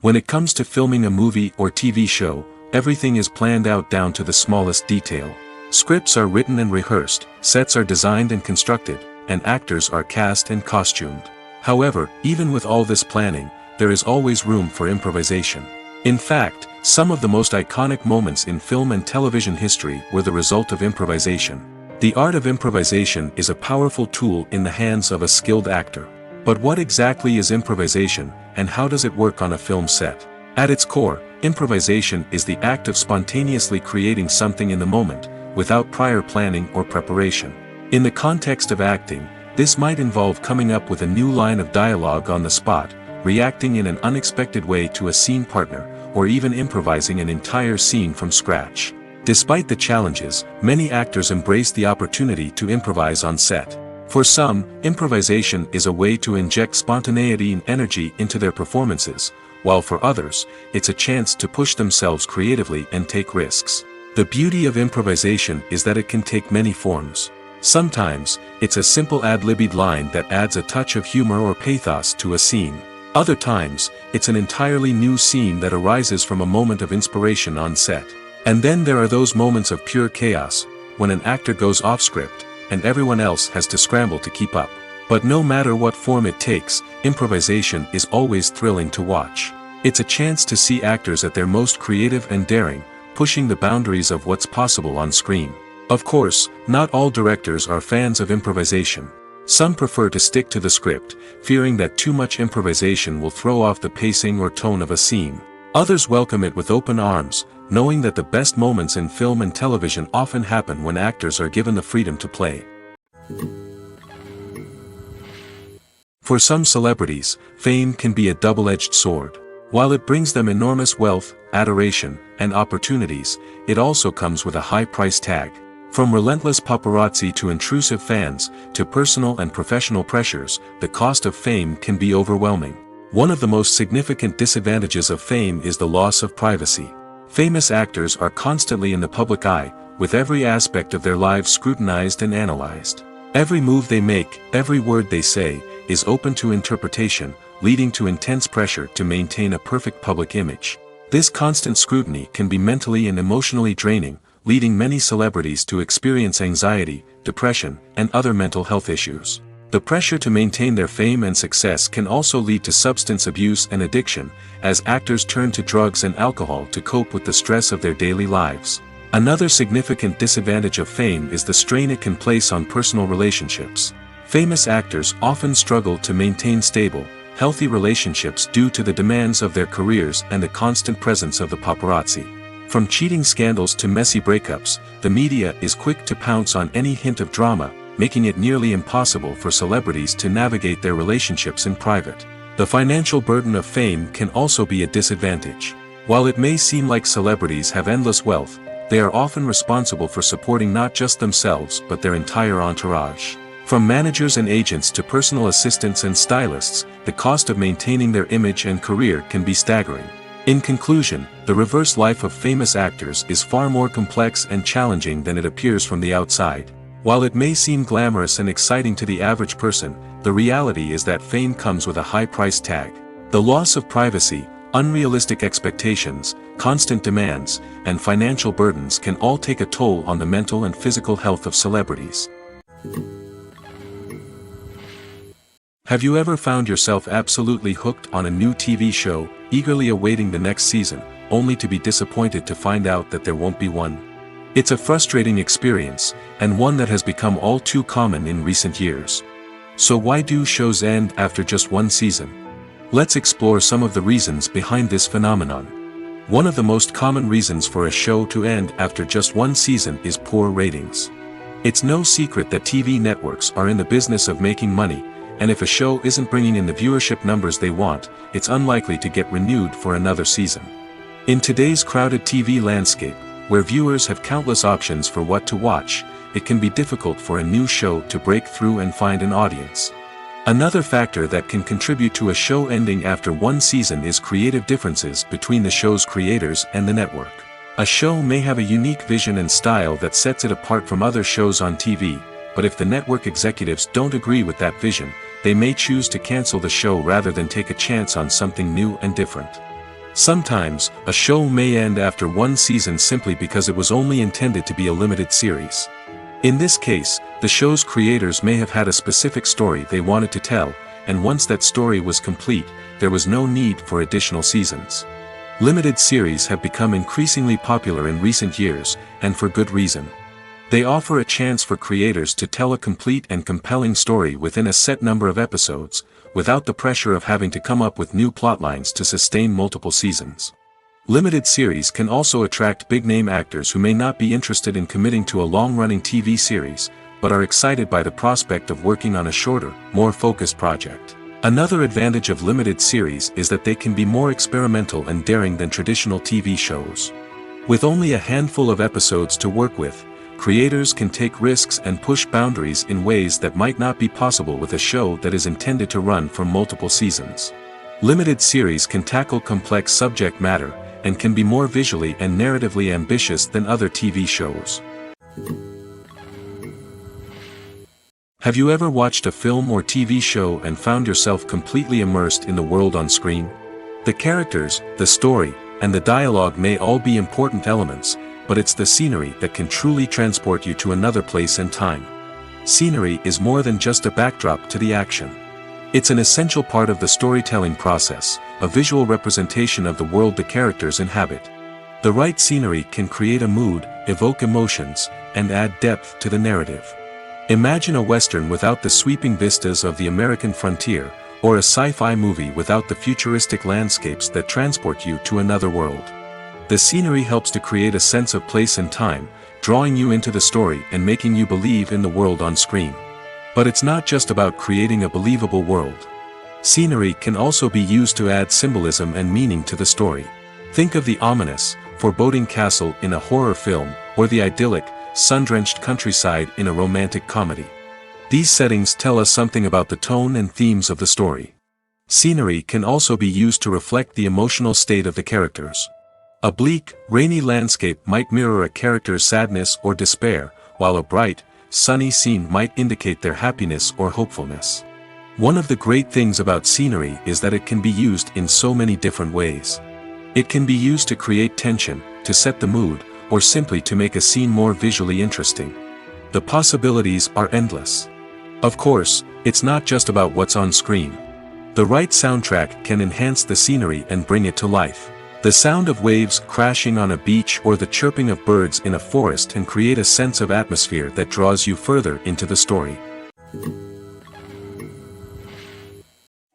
When it comes to filming a movie or TV show, everything is planned out down to the smallest detail. Scripts are written and rehearsed, sets are designed and constructed, and actors are cast and costumed. However, even with all this planning, there is always room for improvisation. In fact, some of the most iconic moments in film and television history were the result of improvisation. The art of improvisation is a powerful tool in the hands of a skilled actor. But what exactly is improvisation, and how does it work on a film set? At its core, improvisation is the act of spontaneously creating something in the moment, without prior planning or preparation. In the context of acting, this might involve coming up with a new line of dialogue on the spot, reacting in an unexpected way to a scene partner, or even improvising an entire scene from scratch. Despite the challenges, many actors embrace the opportunity to improvise on set. For some, improvisation is a way to inject spontaneity and energy into their performances, while for others, it's a chance to push themselves creatively and take risks. The beauty of improvisation is that it can take many forms. Sometimes, it's a simple ad-libbed line that adds a touch of humor or pathos to a scene. Other times, it's an entirely new scene that arises from a moment of inspiration on set. And then there are those moments of pure chaos, when an actor goes off script, and everyone else has to scramble to keep up. But no matter what form it takes, improvisation is always thrilling to watch. It's a chance to see actors at their most creative and daring, pushing the boundaries of what's possible on screen. Of course, not all directors are fans of improvisation. Some prefer to stick to the script, fearing that too much improvisation will throw off the pacing or tone of a scene. Others welcome it with open arms, knowing that the best moments in film and television often happen when actors are given the freedom to play. For some celebrities, fame can be a double-edged sword. While it brings them enormous wealth, adoration, and opportunities, it also comes with a high price tag. From relentless paparazzi to intrusive fans, to personal and professional pressures, the cost of fame can be overwhelming. One of the most significant disadvantages of fame is the loss of privacy. Famous actors are constantly in the public eye, with every aspect of their lives scrutinized and analyzed. Every move they make, every word they say, is open to interpretation, leading to intense pressure to maintain a perfect public image. This constant scrutiny can be mentally and emotionally draining, leading many celebrities to experience anxiety, depression, and other mental health issues. The pressure to maintain their fame and success can also lead to substance abuse and addiction, as actors turn to drugs and alcohol to cope with the stress of their daily lives. Another significant disadvantage of fame is the strain it can place on personal relationships. Famous actors often struggle to maintain stable, healthy relationships due to the demands of their careers and the constant presence of the paparazzi. From cheating scandals to messy breakups, the media is quick to pounce on any hint of drama, making it nearly impossible for celebrities to navigate their relationships in private. The financial burden of fame can also be a disadvantage. While it may seem like celebrities have endless wealth, they are often responsible for supporting not just themselves but their entire entourage. From managers and agents to personal assistants and stylists, the cost of maintaining their image and career can be staggering. In conclusion, the reverse life of famous actors is far more complex and challenging than it appears from the outside. While it may seem glamorous and exciting to the average person, the reality is that fame comes with a high price tag. The loss of privacy, Unrealistic expectations, constant demands, and financial burdens can all take a toll on the mental and physical health of celebrities. Have you ever found yourself absolutely hooked on a new TV show, eagerly awaiting the next season, only to be disappointed to find out that there won't be one? It's a frustrating experience, and one that has become all too common in recent years. So why do shows end after just one season? Let's explore some of the reasons behind this phenomenon. One of the most common reasons for a show to end after just one season is poor ratings. It's no secret that TV networks are in the business of making money, and if a show isn't bringing in the viewership numbers they want, it's unlikely to get renewed for another season. In today's crowded TV landscape, where viewers have countless options for what to watch, it can be difficult for a new show to break through and find an audience. Another factor that can contribute to a show ending after one season is creative differences between the show's creators and the network. A show may have a unique vision and style that sets it apart from other shows on TV, but if the network executives don't agree with that vision, they may choose to cancel the show rather than take a chance on something new and different. Sometimes, a show may end after one season simply because it was only intended to be a limited series. In this case, the show's creators may have had a specific story they wanted to tell, and once that story was complete, there was no need for additional seasons. Limited series have become increasingly popular in recent years, and for good reason. They offer a chance for creators to tell a complete and compelling story within a set number of episodes, without the pressure of having to come up with new plotlines to sustain multiple seasons. Limited series can also attract big-name actors who may not be interested in committing to a long-running TV series, but are excited by the prospect of working on a shorter, more focused project. Another advantage of limited series is that they can be more experimental and daring than traditional TV shows. With only a handful of episodes to work with, creators can take risks and push boundaries in ways that might not be possible with a show that is intended to run for multiple seasons. Limited series can tackle complex subject matter, and can be more visually and narratively ambitious than other TV shows. Have you ever watched a film or TV show and found yourself completely immersed in the world on screen? The characters, the story, and the dialogue may all be important elements, but it's the scenery that can truly transport you to another place and time. Scenery is more than just a backdrop to the action. It's an essential part of the storytelling process, a visual representation of the world the characters inhabit. The right scenery can create a mood, evoke emotions, and add depth to the narrative. Imagine a Western without the sweeping vistas of the American frontier, or a sci-fi movie without the futuristic landscapes that transport you to another world. The scenery helps to create a sense of place and time, drawing you into the story and making you believe in the world on screen. But it's not just about creating a believable world. Scenery can also be used to add symbolism and meaning to the story. Think of the ominous, foreboding castle in a horror film, or the idyllic, sun-drenched countryside in a romantic comedy. These settings tell us something about the tone and themes of the story. Scenery can also be used to reflect the emotional state of the characters. A bleak, rainy landscape might mirror a character's sadness or despair, while a bright, sunny scene might indicate their happiness or hopefulness. One of the great things about scenery is that it can be used in so many different ways. It can be used to create tension, to set the mood, or simply to make a scene more visually interesting. The possibilities are endless. Of course, it's not just about what's on screen. The right soundtrack can enhance the scenery and bring it to life. The sound of waves crashing on a beach or the chirping of birds in a forest can create a sense of atmosphere that draws you further into the story.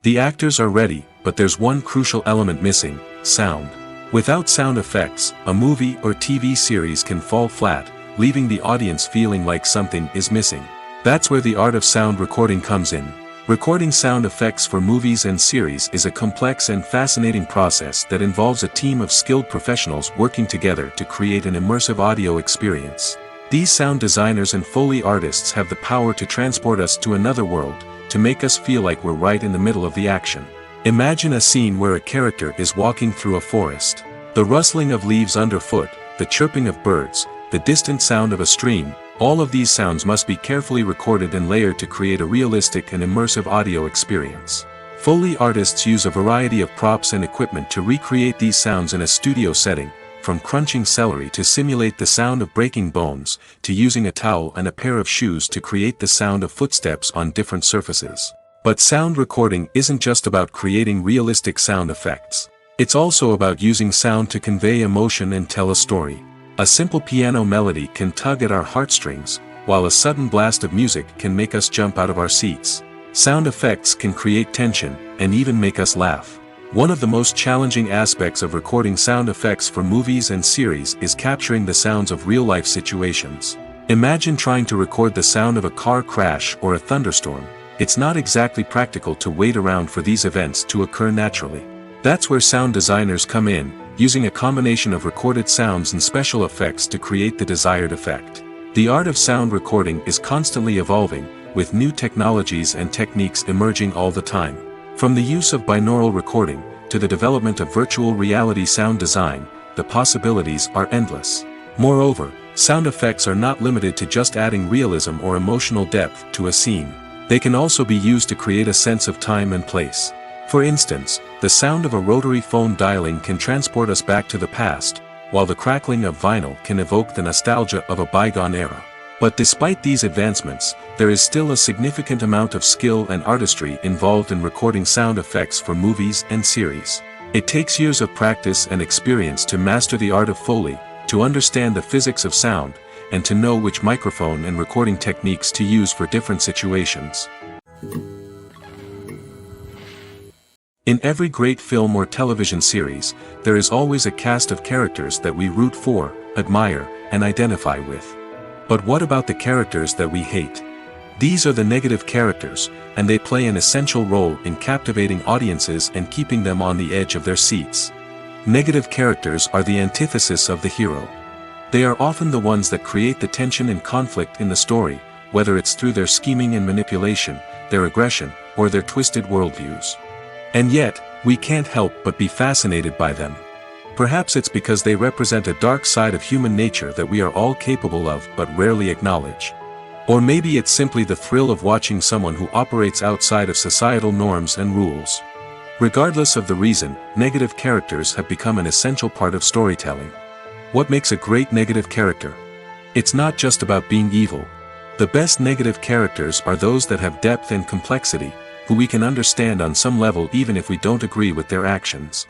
The actors are ready, but there's one crucial element missing: sound. Without sound effects, a movie or TV series can fall flat, leaving the audience feeling like something is missing. That's where the art of sound recording comes in. Recording sound effects for movies and series is a complex and fascinating process that involves a team of skilled professionals working together to create an immersive audio experience. These sound designers and Foley artists have the power to transport us to another world, to make us feel like we're right in the middle of the action. Imagine a scene where a character is walking through a forest. The rustling of leaves underfoot, the chirping of birds, the distant sound of a stream, all of these sounds must be carefully recorded and layered to create a realistic and immersive audio experience. Foley artists use a variety of props and equipment to recreate these sounds in a studio setting, from crunching celery to simulate the sound of breaking bones, to using a towel and a pair of shoes to create the sound of footsteps on different surfaces. But sound recording isn't just about creating realistic sound effects. It's also about using sound to convey emotion and tell a story. A simple piano melody can tug at our heartstrings, while a sudden blast of music can make us jump out of our seats. Sound effects can create tension, and even make us laugh. One of the most challenging aspects of recording sound effects for movies and series is capturing the sounds of real-life situations. Imagine trying to record the sound of a car crash or a thunderstorm. It's not exactly practical to wait around for these events to occur naturally. That's where sound designers come in, using a combination of recorded sounds and special effects to create the desired effect. The art of sound recording is constantly evolving, with new technologies and techniques emerging all the time. From the use of binaural recording, to the development of virtual reality sound design, the possibilities are endless. Moreover, sound effects are not limited to just adding realism or emotional depth to a scene. They can also be used to create a sense of time and place. For instance, the sound of a rotary phone dialing can transport us back to the past, while the crackling of vinyl can evoke the nostalgia of a bygone era. But despite these advancements, there is still a significant amount of skill and artistry involved in recording sound effects for movies and series. It takes years of practice and experience to master the art of Foley, to understand the physics of sound, and to know which microphone and recording techniques to use for different situations. In every great film or television series, there is always a cast of characters that we root for, admire, and identify with. But what about the characters that we hate? These are the negative characters, and they play an essential role in captivating audiences and keeping them on the edge of their seats. Negative characters are the antithesis of the hero. They are often the ones that create the tension and conflict in the story, whether it's through their scheming and manipulation, their aggression, or their twisted worldviews. And yet, we can't help but be fascinated by them. Perhaps it's because they represent a dark side of human nature that we are all capable of but rarely acknowledge. Or maybe it's simply the thrill of watching someone who operates outside of societal norms and rules. Regardless of the reason, negative characters have become an essential part of storytelling. What makes a great negative character? It's not just about being evil. The best negative characters are those that have depth and complexity, who we can understand on some level even if we don't agree with their actions.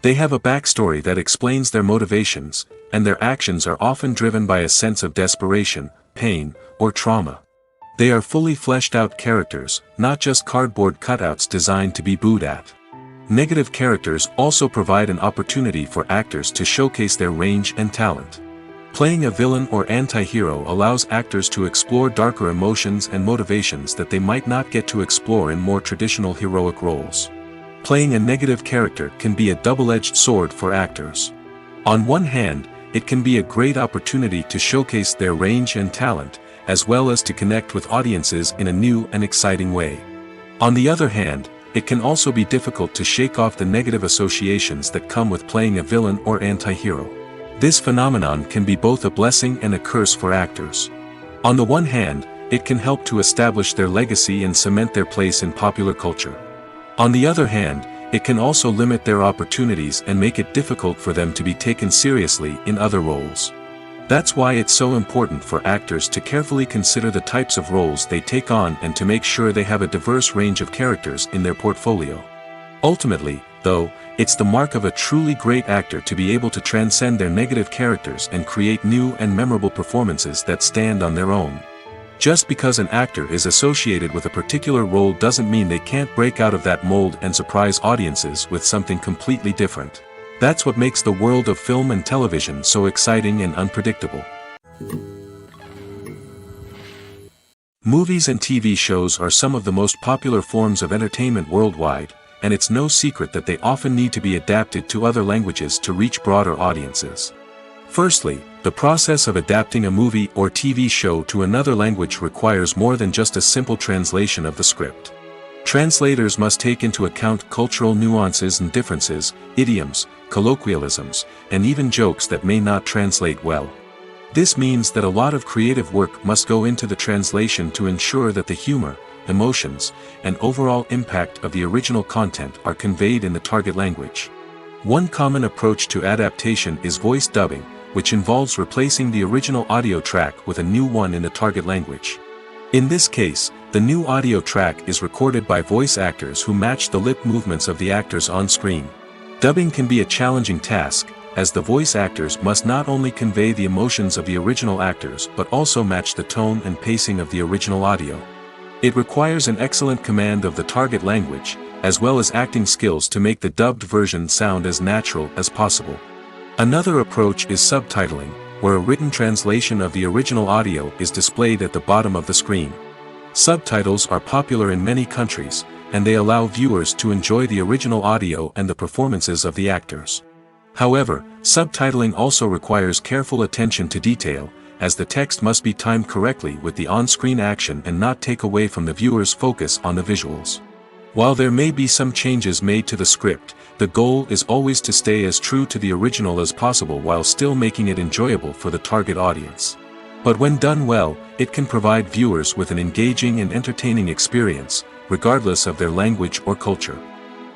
They have a backstory that explains their motivations, and their actions are often driven by a sense of desperation, pain, or trauma. They are fully fleshed out characters, not just cardboard cutouts designed to be booed at. Negative characters also provide an opportunity for actors to showcase their range and talent. Playing a villain or anti-hero allows actors to explore darker emotions and motivations that they might not get to explore in more traditional heroic roles. Playing a negative character can be a double-edged sword for actors. On one hand, it can be a great opportunity to showcase their range and talent, as well as to connect with audiences in a new and exciting way. On the other hand, it can also be difficult to shake off the negative associations that come with playing a villain or anti-hero. This phenomenon can be both a blessing and a curse for actors. On the one hand, it can help to establish their legacy and cement their place in popular culture. On the other hand, it can also limit their opportunities and make it difficult for them to be taken seriously in other roles. That's why it's so important for actors to carefully consider the types of roles they take on and to make sure they have a diverse range of characters in their portfolio. Ultimately, though, it's the mark of a truly great actor to be able to transcend their negative characters and create new and memorable performances that stand on their own. Just because an actor is associated with a particular role doesn't mean they can't break out of that mold and surprise audiences with something completely different. That's what makes the world of film and television so exciting and unpredictable. Movies and TV shows are some of the most popular forms of entertainment worldwide, and it's no secret that they often need to be adapted to other languages to reach broader audiences. Firstly, the process of adapting a movie or TV show to another language requires more than just a simple translation of the script. Translators must take into account cultural nuances and differences, idioms, colloquialisms, and even jokes that may not translate well. This means that a lot of creative work must go into the translation to ensure that the humor, emotions, and overall impact of the original content are conveyed in the target language. One common approach to adaptation is voice dubbing, which involves replacing the original audio track with a new one in the target language. In this case, the new audio track is recorded by voice actors who match the lip movements of the actors on screen. Dubbing can be a challenging task, as the voice actors must not only convey the emotions of the original actors but also match the tone and pacing of the original audio. It requires an excellent command of the target language, as well as acting skills to make the dubbed version sound as natural as possible. Another approach is subtitling, where a written translation of the original audio is displayed at the bottom of the screen. Subtitles are popular in many countries, and they allow viewers to enjoy the original audio and the performances of the actors. However, subtitling also requires careful attention to detail, as the text must be timed correctly with the on-screen action and not take away from the viewer's focus on the visuals. While there may be some changes made to the script, the goal is always to stay as true to the original as possible while still making it enjoyable for the target audience. But when done well, it can provide viewers with an engaging and entertaining experience, regardless of their language or culture.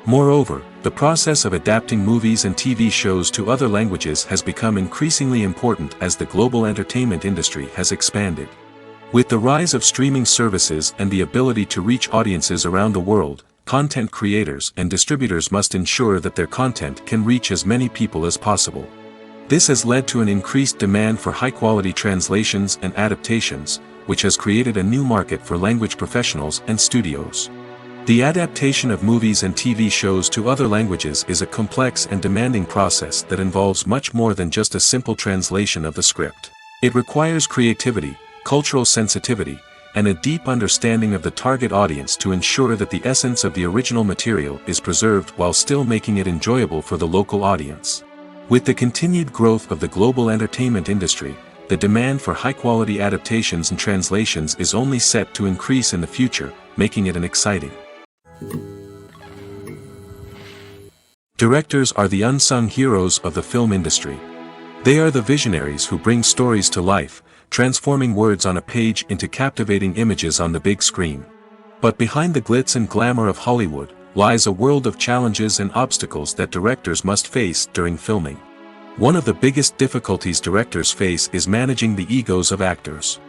Moreover, the process of adapting movies and TV shows to other languages has become increasingly important as the global entertainment industry has expanded. With the rise of streaming services and the ability to reach audiences around the world, content creators and distributors must ensure that their content can reach as many people as possible. This has led to an increased demand for high-quality translations and adaptations, which has created a new market for language professionals and studios. The adaptation of movies and TV shows to other languages is a complex and demanding process that involves much more than just a simple translation of the script. It requires creativity, cultural sensitivity, and a deep understanding of the target audience to ensure that the essence of the original material is preserved while still making it enjoyable for the local audience. With the continued growth of the global entertainment industry, the demand for high-quality adaptations and translations is only set to increase in the future, making it an exciting. Directors are the unsung heroes of the film industry. They are the visionaries who bring stories to life, transforming words on a page into captivating images on the big screen. But behind the glitz and glamour of Hollywood, lies a world of challenges and obstacles that directors must face during filming. One of the biggest difficulties directors face is managing the egos of actors.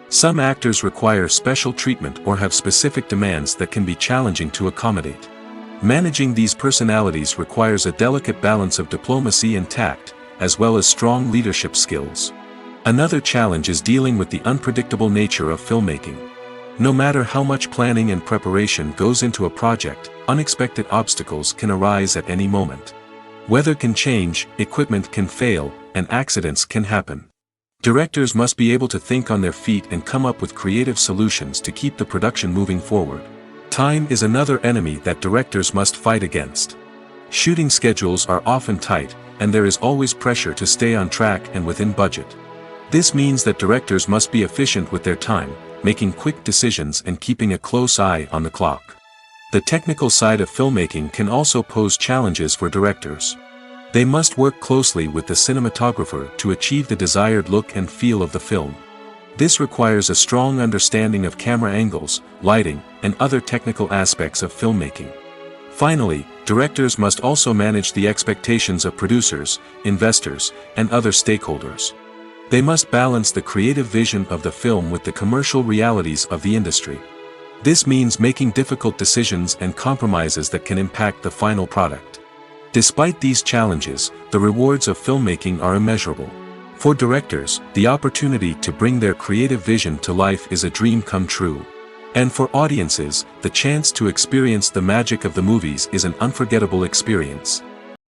Some actors require special treatment or have specific demands that can be challenging to accommodate. Managing these personalities requires a delicate balance of diplomacy and tact, as well as strong leadership skills. Another challenge is dealing with the unpredictable nature of filmmaking. No matter how much planning and preparation goes into a project, unexpected obstacles can arise at any moment. Weather can change, equipment can fail, and accidents can happen. Directors must be able to think on their feet and come up with creative solutions to keep the production moving forward. Time is another enemy that directors must fight against. Shooting schedules are often tight, and there is always pressure to stay on track and within budget. This means that directors must be efficient with their time, making quick decisions and keeping a close eye on the clock. The technical side of filmmaking can also pose challenges for directors. They must work closely with the cinematographer to achieve the desired look and feel of the film. This requires a strong understanding of camera angles, lighting, and other technical aspects of filmmaking. Finally, directors must also manage the expectations of producers, investors, and other stakeholders. They must balance the creative vision of the film with the commercial realities of the industry. This means making difficult decisions and compromises that can impact the final product. Despite these challenges, the rewards of filmmaking are immeasurable. For directors, the opportunity to bring their creative vision to life is a dream come true. And for audiences, the chance to experience the magic of the movies is an unforgettable experience.